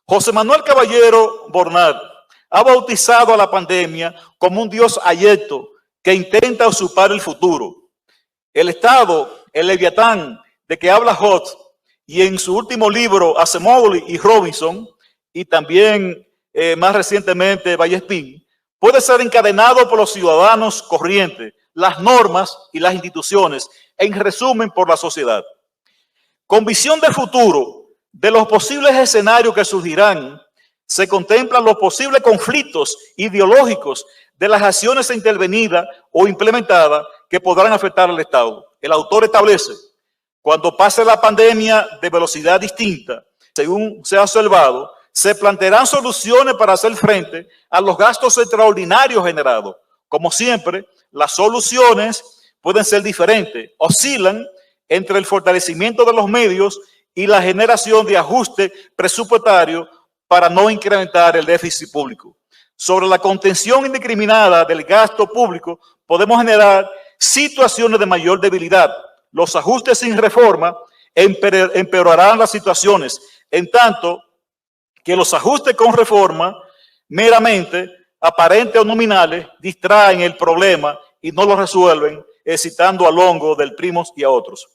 S4: José Manuel Caballero Bornal ha bautizado a la pandemia como un dios Ayeto que intenta usurpar el futuro. El Estado, el Leviatán, de que habla Hoth, y en su último libro, Acemoglu y Robinson, y también más recientemente Vallespín, puede ser encadenado por los ciudadanos corrientes, las normas y las instituciones, en resumen por la sociedad. Con visión de futuro, de los posibles escenarios que surgirán, se contemplan los posibles conflictos ideológicos de las acciones intervenidas o implementadas que podrán afectar al Estado. El autor establece: cuando pase la pandemia de velocidad distinta, según se ha observado, se plantearán soluciones para hacer frente a los gastos extraordinarios generados. Como siempre, las soluciones pueden ser diferentes, oscilan entre el fortalecimiento de los medios y la generación de ajuste presupuestario para no incrementar el déficit público. Sobre la contención indiscriminada del gasto público, podemos generar situaciones de mayor debilidad. Los ajustes sin reforma empeorarán las situaciones, en tanto que los ajustes con reforma, meramente aparentes o nominales, distraen el problema y no lo resuelven, citando a Longo, del Primos y a otros.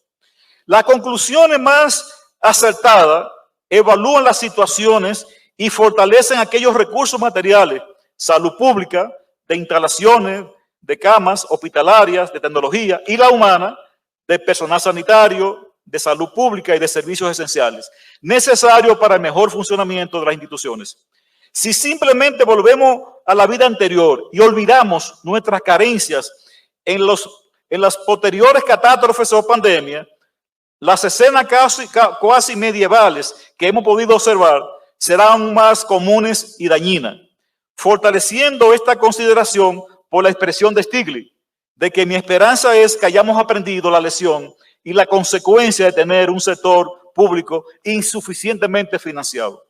S4: Las conclusiones más acertadas evalúan las situaciones y fortalecen aquellos recursos materiales, salud pública, de instalaciones, de camas hospitalarias, de tecnología, y la humana, de personal sanitario, de salud pública y de servicios esenciales, necesarios para el mejor funcionamiento de las instituciones. Si simplemente volvemos a la vida anterior y olvidamos nuestras carencias en las posteriores catástrofes o pandemias, las escenas casi medievales que hemos podido observar serán más comunes y dañinas, fortaleciendo esta consideración por la expresión de Stiglitz, de que mi esperanza es que hayamos aprendido la lección y la consecuencia de tener un sector público insuficientemente financiado.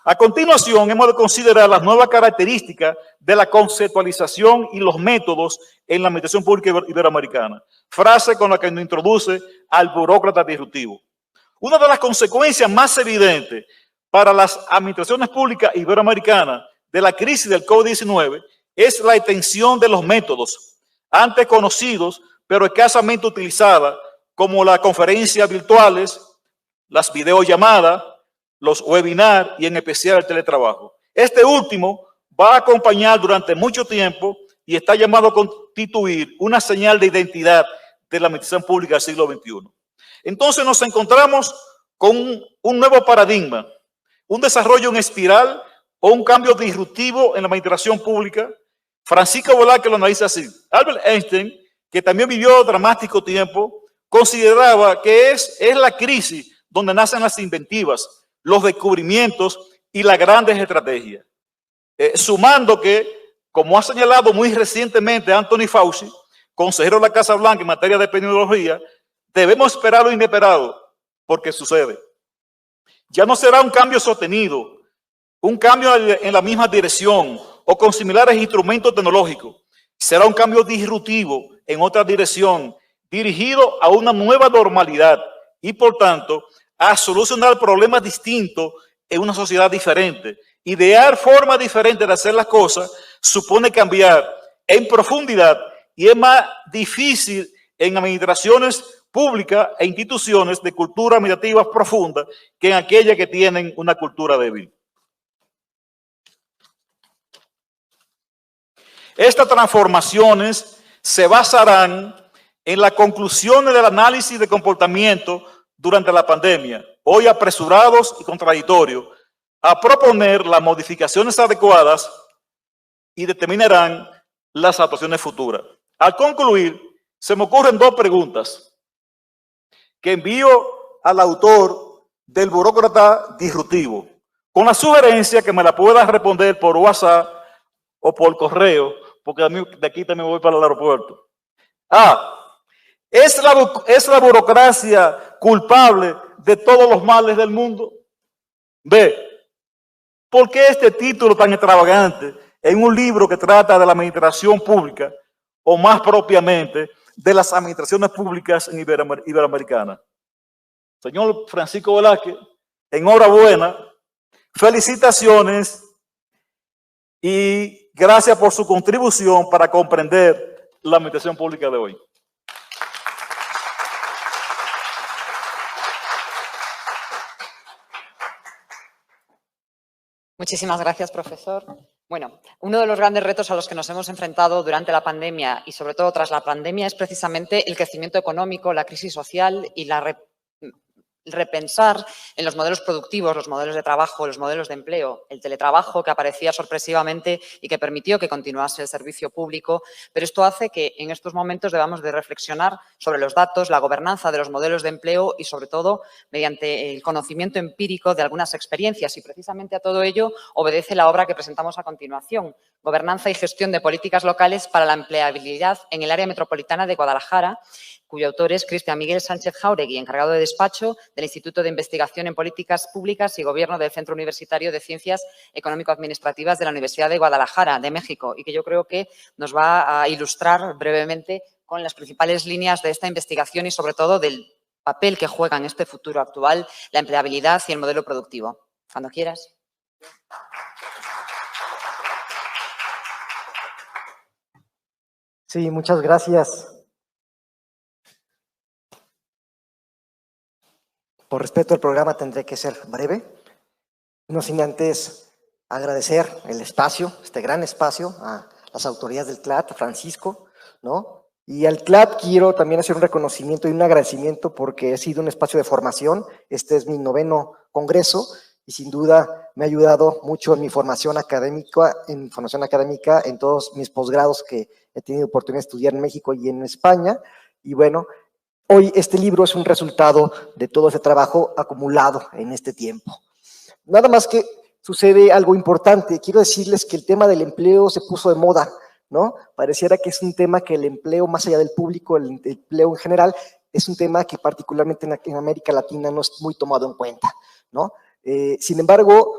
S4: A continuación, hemos de considerar las nuevas características de la conceptualización y los métodos en la administración pública iberoamericana, frase con la que nos introduce al burócrata disruptivo. Una de las consecuencias más evidentes para las administraciones públicas iberoamericanas de la crisis del COVID-19 es la extensión de los métodos antes conocidos pero escasamente utilizadas, como las conferencias virtuales, las videollamadas, los webinars y en especial el teletrabajo. Este último va a acompañar durante mucho tiempo y está llamado a constituir una señal de identidad de la administración pública del siglo XXI. Entonces nos encontramos con un nuevo paradigma, un desarrollo en espiral o un cambio disruptivo en la administración pública. Francisco Velázquez lo analiza así. Albert Einstein, que también vivió dramático tiempo, consideraba que es la crisis donde nacen las inventivas, los descubrimientos y las grandes estrategias. Sumando que, como ha señalado muy recientemente Anthony Fauci, consejero de la Casa Blanca en materia de epidemiología, debemos esperar lo inesperado, porque sucede. Ya no será un cambio sostenido, un cambio en la misma dirección o con similares instrumentos tecnológicos. Será un cambio disruptivo en otra dirección, dirigido a una nueva normalidad y, por tanto, a solucionar problemas distintos en una sociedad diferente. Idear formas diferentes de hacer las cosas supone cambiar en profundidad y es más difícil en administraciones públicas e instituciones de cultura administrativa profunda que en aquellas que tienen una cultura débil. Estas transformaciones se basarán en las conclusiones del análisis de comportamiento durante la pandemia, hoy apresurados y contradictorios, a proponer las modificaciones adecuadas y determinarán las actuaciones futuras. Al concluir, se me ocurren dos preguntas que envío al autor del burócrata disruptivo, con la sugerencia que me la pueda responder por WhatsApp o por correo, porque de aquí también voy para el aeropuerto. ¿Es la burocracia culpable de todos los males del mundo? B, ¿por qué este título tan extravagante en un libro que trata de la administración pública, o más propiamente de las administraciones públicas en Iberoamericana? Señor Francisco Velázquez, enhorabuena, felicitaciones y gracias por su contribución para comprender la administración pública de hoy.
S1: Muchísimas gracias, profesor. Bueno, uno de los grandes retos a los que nos hemos enfrentado durante la pandemia y sobre todo tras la pandemia es precisamente el crecimiento económico, la crisis social y repensar en los modelos productivos, los modelos de trabajo, los modelos de empleo, el teletrabajo que aparecía sorpresivamente y que permitió que continuase el servicio público, pero esto hace que en estos momentos debamos de reflexionar sobre los datos, la gobernanza de los modelos de empleo y sobre todo mediante el conocimiento empírico de algunas experiencias y precisamente a todo ello obedece la obra que presentamos a continuación, Gobernanza y gestión de políticas locales para la empleabilidad en el área metropolitana de Guadalajara, cuyo autor es Cristian Miguel Sánchez Jáuregui, encargado de despacho del Instituto de Investigación en Políticas Públicas y Gobierno del Centro Universitario de Ciencias Económico-Administrativas de la Universidad de Guadalajara, de México, y que yo creo que nos va a ilustrar brevemente con las principales líneas de esta investigación y, sobre todo, del papel que juega en este futuro actual la empleabilidad y el modelo productivo. Cuando quieras.
S5: Sí, muchas gracias. Por respeto al programa tendré que ser breve, no sin antes agradecer el espacio, este gran espacio, a las autoridades del CLAT, a Francisco, ¿no? Y al CLAT quiero también hacer un reconocimiento y un agradecimiento porque ha sido un espacio de formación. Este es mi 9º congreso y sin duda me ha ayudado mucho en mi formación académica, en todos mis posgrados que he tenido oportunidad de estudiar en México y en España. Y bueno, hoy este libro es un resultado de todo ese trabajo acumulado en este tiempo. Nada más que sucede algo importante. Quiero decirles que el tema del empleo se puso de moda, ¿no? Pareciera que es un tema que el empleo, más allá del público, el empleo en general, es un tema que particularmente en América Latina no es muy tomado en cuenta, ¿no? Sin embargo,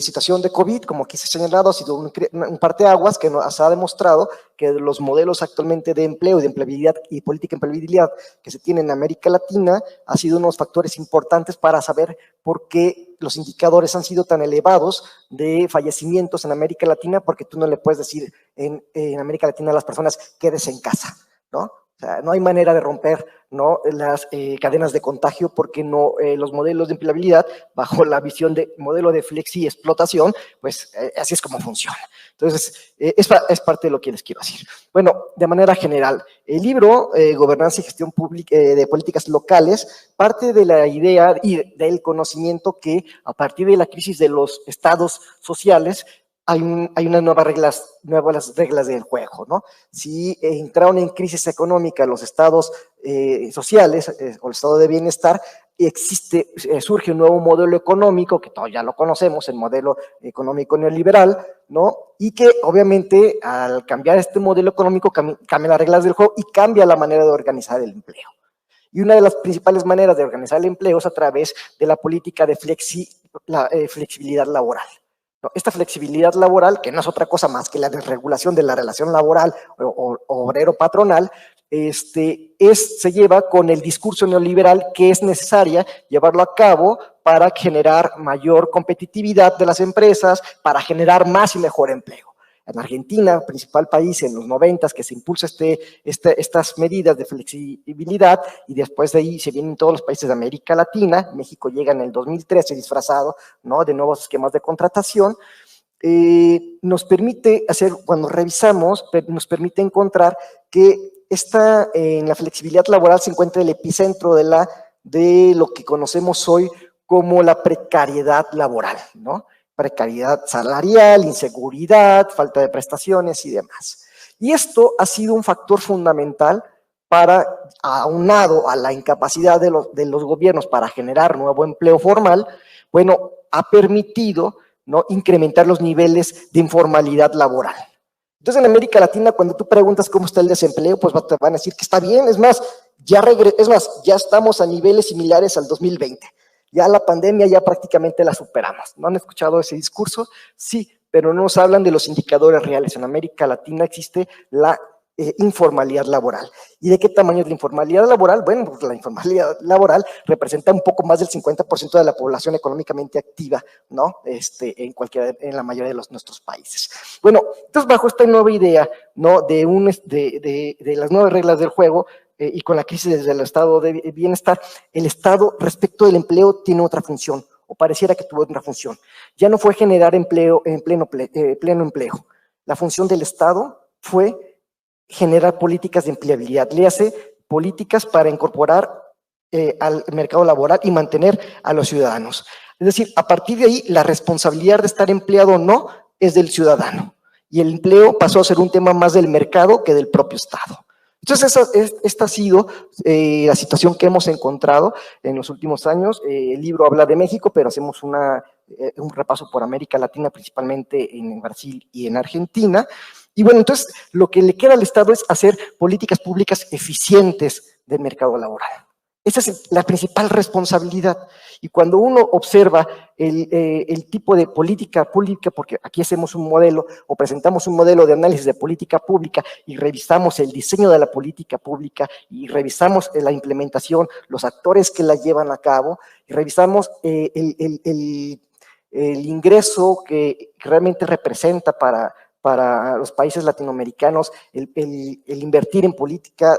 S5: situación de COVID, como aquí se ha señalado, ha sido un parteaguas que nos ha demostrado que los modelos actualmente de empleo y de empleabilidad y política de empleabilidad que se tienen en América Latina han sido unos factores importantes para saber por qué los indicadores han sido tan elevados de fallecimientos en América Latina, porque tú no le puedes decir en América Latina a las personas quédese en casa, ¿no? O sea, no hay manera de romper, ¿no?, las cadenas de contagio porque no, los modelos de empleabilidad, bajo la visión de modelo de flexi-explotación, pues así es como funciona. Entonces, es parte de lo que les quiero decir. Bueno, de manera general, el libro Gobernanza y Gestión de Políticas Locales parte de la idea y del conocimiento que a partir de la crisis de los estados sociales, hay unas nuevas reglas del juego, ¿no? Si entraron en crisis económica los estados sociales o el estado de bienestar, surge un nuevo modelo económico, que todos ya lo conocemos, el modelo económico neoliberal, ¿no? Y que obviamente al cambiar este modelo económico cambia las reglas del juego y cambia la manera de organizar el empleo. Y una de las principales maneras de organizar el empleo es a través de la política de flexibilidad laboral. Esta flexibilidad laboral, que no es otra cosa más que la desregulación de la relación laboral o obrero-patronal, se lleva con el discurso neoliberal que es necesaria llevarlo a cabo para generar mayor competitividad de las empresas, para generar más y mejor empleo. En Argentina, principal país en los 90s que se impulsa estas medidas de flexibilidad, y después de ahí se vienen todos los países de América Latina. México llega en el 2013 disfrazado, ¿no?, de nuevos esquemas de contratación. Nos permite hacer, cuando revisamos, nos permite encontrar que en la flexibilidad laboral se encuentra el epicentro de lo que conocemos hoy como la precariedad laboral, ¿no? Precariedad salarial, inseguridad, falta de prestaciones y demás. Y esto ha sido un factor fundamental aunado a la incapacidad de los gobiernos para generar nuevo empleo formal, bueno, ha permitido, ¿no?, incrementar los niveles de informalidad laboral, Entonces, en América Latina, cuando tú preguntas cómo está el desempleo, pues te van a decir que está bien. Es más, ya estamos a niveles similares al 2020. Ya la pandemia ya prácticamente la superamos. ¿No han escuchado ese discurso? Sí, pero no nos hablan de los indicadores reales. En América Latina existe la informalidad laboral. ¿Y de qué tamaño es la informalidad laboral? Bueno, pues la informalidad laboral representa un poco más del 50% de la población económicamente activa, ¿no? En la mayoría de nuestros países. Bueno, entonces bajo esta nueva idea, ¿no? De las nuevas reglas del juego, y con la crisis desde el estado de bienestar, el Estado respecto del empleo tiene otra función, o pareciera que tuvo otra función. Ya no fue generar empleo en pleno empleo. La función del Estado fue generar políticas de empleabilidad, le hace políticas para incorporar al mercado laboral y mantener a los ciudadanos. Es decir, a partir de ahí, la responsabilidad de estar empleado o no es del ciudadano. Y el empleo pasó a ser un tema más del mercado que del propio Estado. Entonces, esta ha sido la situación que hemos encontrado en los últimos años. El libro habla de México, pero hacemos un repaso por América Latina, principalmente en Brasil y en Argentina. Y bueno, entonces lo que le queda al Estado es hacer políticas públicas eficientes del mercado laboral. Esa es la principal responsabilidad. Y cuando uno observa el tipo de política pública, porque aquí hacemos un modelo o presentamos un modelo de análisis de política pública y revisamos el diseño de la política pública y revisamos la implementación, los actores que la llevan a cabo, y revisamos el ingreso que realmente representa para los países latinoamericanos el invertir en política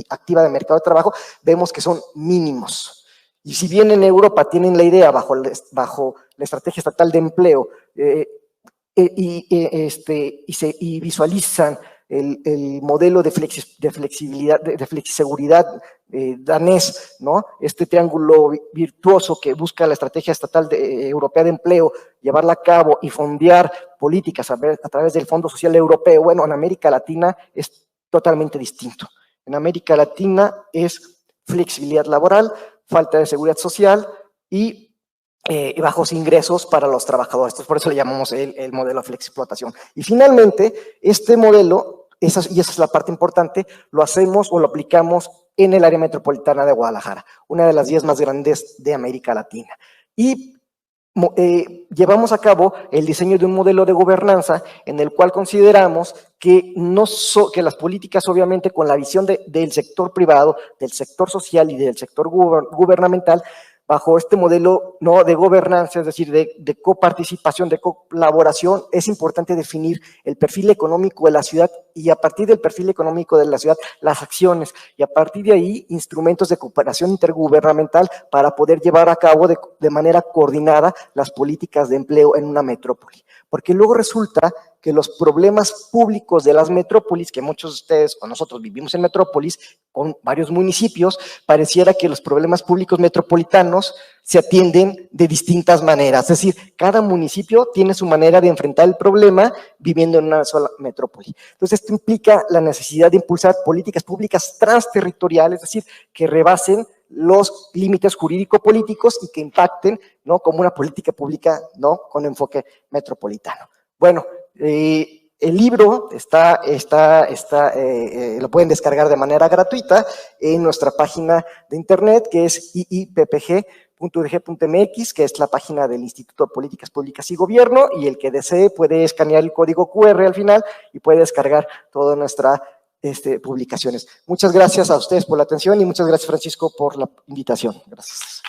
S5: activa de mercado de trabajo, vemos que son mínimos. Y si bien en Europa tienen la idea bajo la estrategia estatal de empleo y visualizan el modelo de flexibilidad, de flexiseguridad danés, ¿no? Este triángulo virtuoso que busca la estrategia estatal europea de empleo, llevarla a cabo y fondear políticas a través del Fondo Social Europeo. Bueno, en América Latina es totalmente distinto. En América Latina es flexibilidad laboral, falta de seguridad social y bajos ingresos para los trabajadores. Entonces, por eso le llamamos el modelo de flexiexplotación. Y finalmente, este modelo, y esa es la parte importante, lo hacemos o lo aplicamos en el área metropolitana de Guadalajara, una de las 10 más grandes de América Latina. Y llevamos a cabo el diseño de un modelo de gobernanza en el cual consideramos que, que las políticas, obviamente, con la visión del sector privado, del sector social y del sector gubernamental, bajo este modelo, ¿no?, de gobernanza, es decir, de coparticipación, de colaboración, es importante definir el perfil económico de la ciudad y a partir del perfil económico de la ciudad, las acciones y a partir de ahí, instrumentos de cooperación intergubernamental para poder llevar a cabo de manera coordinada las políticas de empleo en una metrópoli. Porque luego resulta que los problemas públicos de las metrópolis, que muchos de ustedes o nosotros vivimos en metrópolis, con varios municipios, pareciera que los problemas públicos metropolitanos se atienden de distintas maneras. Es decir, cada municipio tiene su manera de enfrentar el problema viviendo en una sola metrópoli. Entonces, esto implica la necesidad de impulsar políticas públicas transterritoriales, es decir, que rebasen los límites jurídico-políticos y que impacten, ¿no?, como una política pública, ¿no?, con enfoque metropolitano. Bueno, el libro lo pueden descargar de manera gratuita en nuestra página de internet, que es iippg.udg.mx, que es la página del Instituto de Políticas Públicas y Gobierno, y el que desee puede escanear el código QR al final y puede descargar toda nuestra publicaciones. Muchas gracias a ustedes por la atención y muchas gracias, Francisco, por la invitación. Gracias.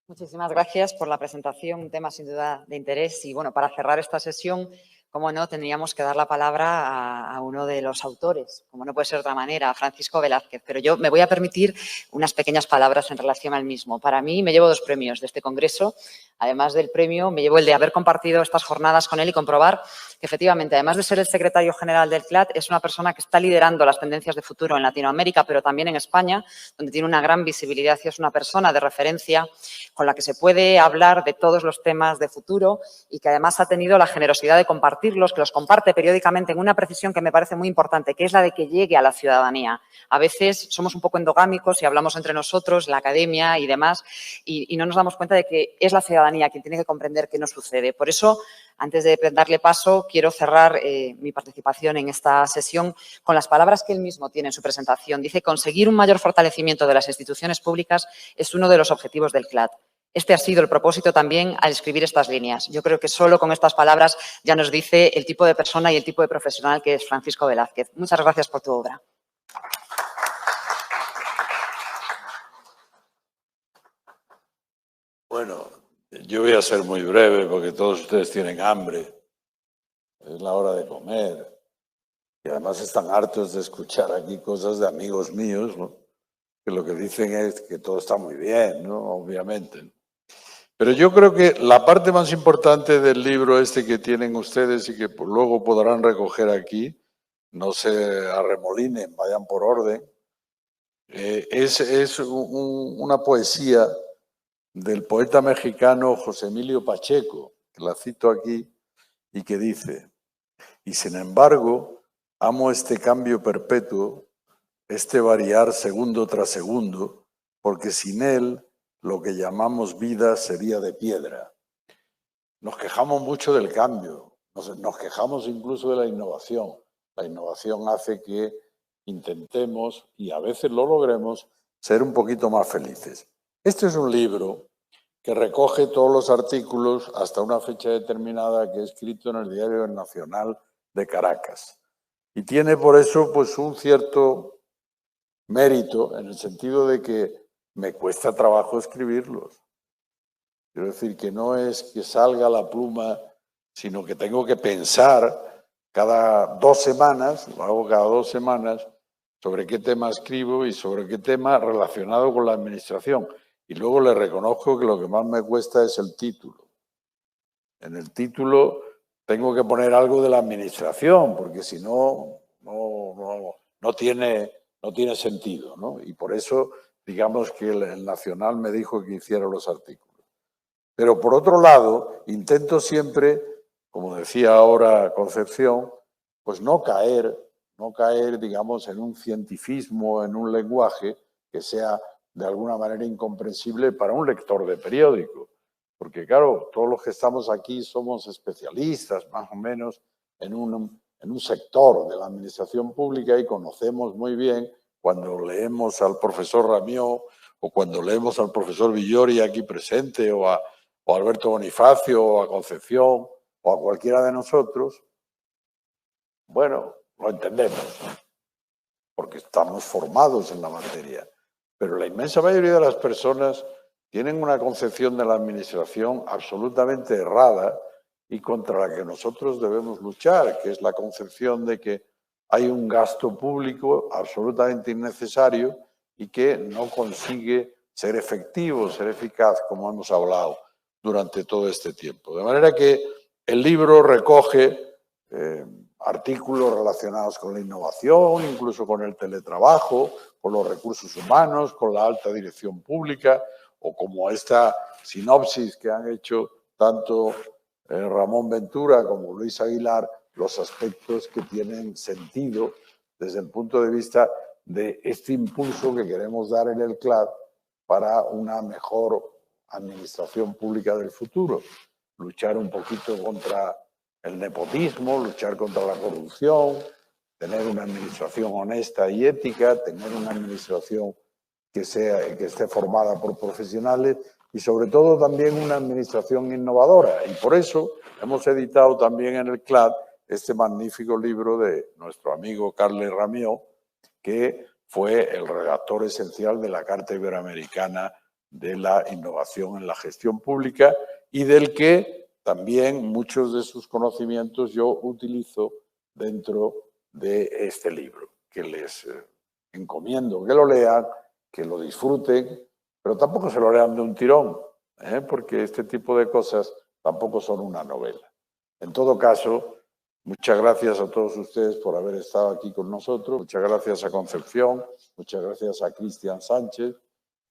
S1: Muchísimas gracias por la presentación, un tema sin duda de interés. Y bueno, para cerrar esta sesión, como no, tendríamos que dar la palabra a uno de los autores, como no puede ser de otra manera, a Francisco Velázquez. Pero yo me voy a permitir unas pequeñas palabras en relación al mismo. Para mí me llevo 2 premios de este congreso. Además del premio, me llevo el de haber compartido estas jornadas con él y comprobar que efectivamente, además de ser el secretario general del CLAD, es una persona que está liderando las tendencias de futuro en Latinoamérica, pero también en España, donde tiene una gran visibilidad y es una persona de referencia con la que se puede hablar de todos los temas de futuro y que además ha tenido la generosidad de compartir compartirlos, que los comparte periódicamente en una precisión que me parece muy importante, que es la de que llegue a la ciudadanía. A veces somos un poco endogámicos y hablamos entre nosotros, la academia y demás, y no nos damos cuenta de que es la ciudadanía quien tiene que comprender qué nos sucede. Por eso, antes de darle paso, quiero cerrar mi participación en esta sesión con las palabras que él mismo tiene en su presentación. Dice: conseguir un mayor fortalecimiento de las instituciones públicas es uno de los objetivos del CLAD. Este ha sido el propósito también al escribir estas líneas. Yo creo que solo con estas palabras ya nos dice el tipo de persona y el tipo de profesional que es Francisco Velázquez. Muchas gracias por tu obra.
S6: Bueno, yo voy a ser muy breve porque todos ustedes tienen hambre. Es la hora de comer. Y además están hartos de escuchar aquí cosas de amigos míos, ¿no? Que lo que dicen es que todo está muy bien, ¿no? Obviamente. Pero yo creo que la parte más importante del libro este que tienen ustedes y que luego podrán recoger aquí, no se arremolinen, vayan por orden, es una poesía del poeta mexicano José Emilio Pacheco, que la cito aquí, y que dice: y sin embargo, amo este cambio perpetuo, este variar segundo tras segundo, porque sin él lo que llamamos vida sería de piedra. Nos quejamos mucho del cambio, nos quejamos incluso de la innovación. La innovación hace que intentemos, y a veces lo logremos, ser un poquito más felices. Este es un libro que recoge todos los artículos hasta una fecha determinada que he escrito en el Diario Nacional de Caracas. Y tiene por eso pues un cierto mérito en el sentido de que me cuesta trabajo escribirlos. Quiero decir que no es que salga la pluma, sino que tengo que pensar cada 2 semanas, lo hago cada 2 semanas, sobre qué tema escribo y sobre qué tema relacionado con la administración. Y luego le reconozco que lo que más me cuesta es el título. En el título tengo que poner algo de la administración, porque si no, no tiene sentido, ¿no? Y por eso, digamos que el Nacional me dijo que hiciera los artículos. Pero por otro lado, intento siempre, como decía ahora Concepción, pues no caer, digamos, en un cientificismo, en un lenguaje que sea de alguna manera incomprensible para un lector de periódico. Porque claro, todos los que estamos aquí somos especialistas, más o menos, en un sector de la administración pública y conocemos muy bien cuando leemos al profesor Ramió o cuando leemos al profesor Villori aquí presente o a Alberto Bonifacio o a Concepción o a cualquiera de nosotros, bueno, lo entendemos, porque estamos formados en la materia. Pero la inmensa mayoría de las personas tienen una concepción de la administración absolutamente errada y contra la que nosotros debemos luchar, que es la concepción de que hay un gasto público absolutamente innecesario y que no consigue ser efectivo, ser eficaz, como hemos hablado durante todo este tiempo. De manera que el libro recoge artículos relacionados con la innovación, incluso con el teletrabajo, con los recursos humanos, con la alta dirección pública, o como esta sinopsis que han hecho tanto Ramón Ventura como Luis Aguilar, los aspectos que tienen sentido desde el punto de vista de este impulso que queremos dar en el CLAD para una mejor administración pública del futuro. Luchar un poquito contra el nepotismo, luchar contra la corrupción, tener una administración honesta y ética, tener una administración que esté formada por profesionales y sobre todo también una administración innovadora. Y por eso hemos editado también en el CLAD este magnífico libro de nuestro amigo Carles Ramió, que fue el redactor esencial de la Carta Iberoamericana de la Innovación en la Gestión Pública y del que también muchos de sus conocimientos yo utilizo dentro de este libro, que les encomiendo que lo lean, que lo disfruten, pero tampoco se lo lean de un tirón, porque este tipo de cosas tampoco son una novela. En todo caso, muchas gracias a todos ustedes por haber estado aquí con nosotros, muchas gracias a Concepción, muchas gracias a Cristian Sánchez,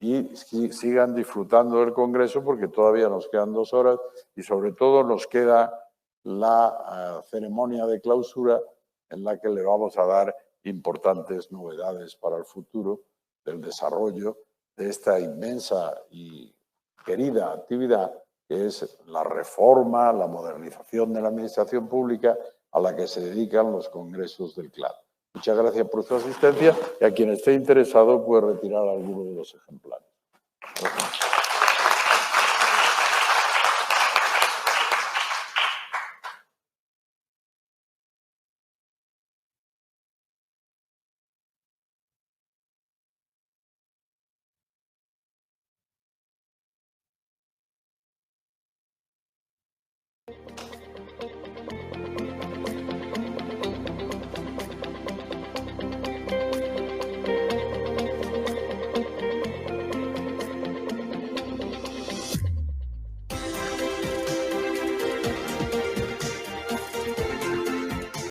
S6: y sigan disfrutando del Congreso porque todavía nos quedan 2 horas y sobre todo nos queda la ceremonia de clausura en la que le vamos a dar importantes novedades para el futuro del desarrollo de esta inmensa y querida actividad que es la reforma, la modernización de la administración pública a la que se dedican los congresos del CLAD. Muchas gracias por su asistencia y a quien esté interesado puede retirar alguno de los ejemplares. Gracias.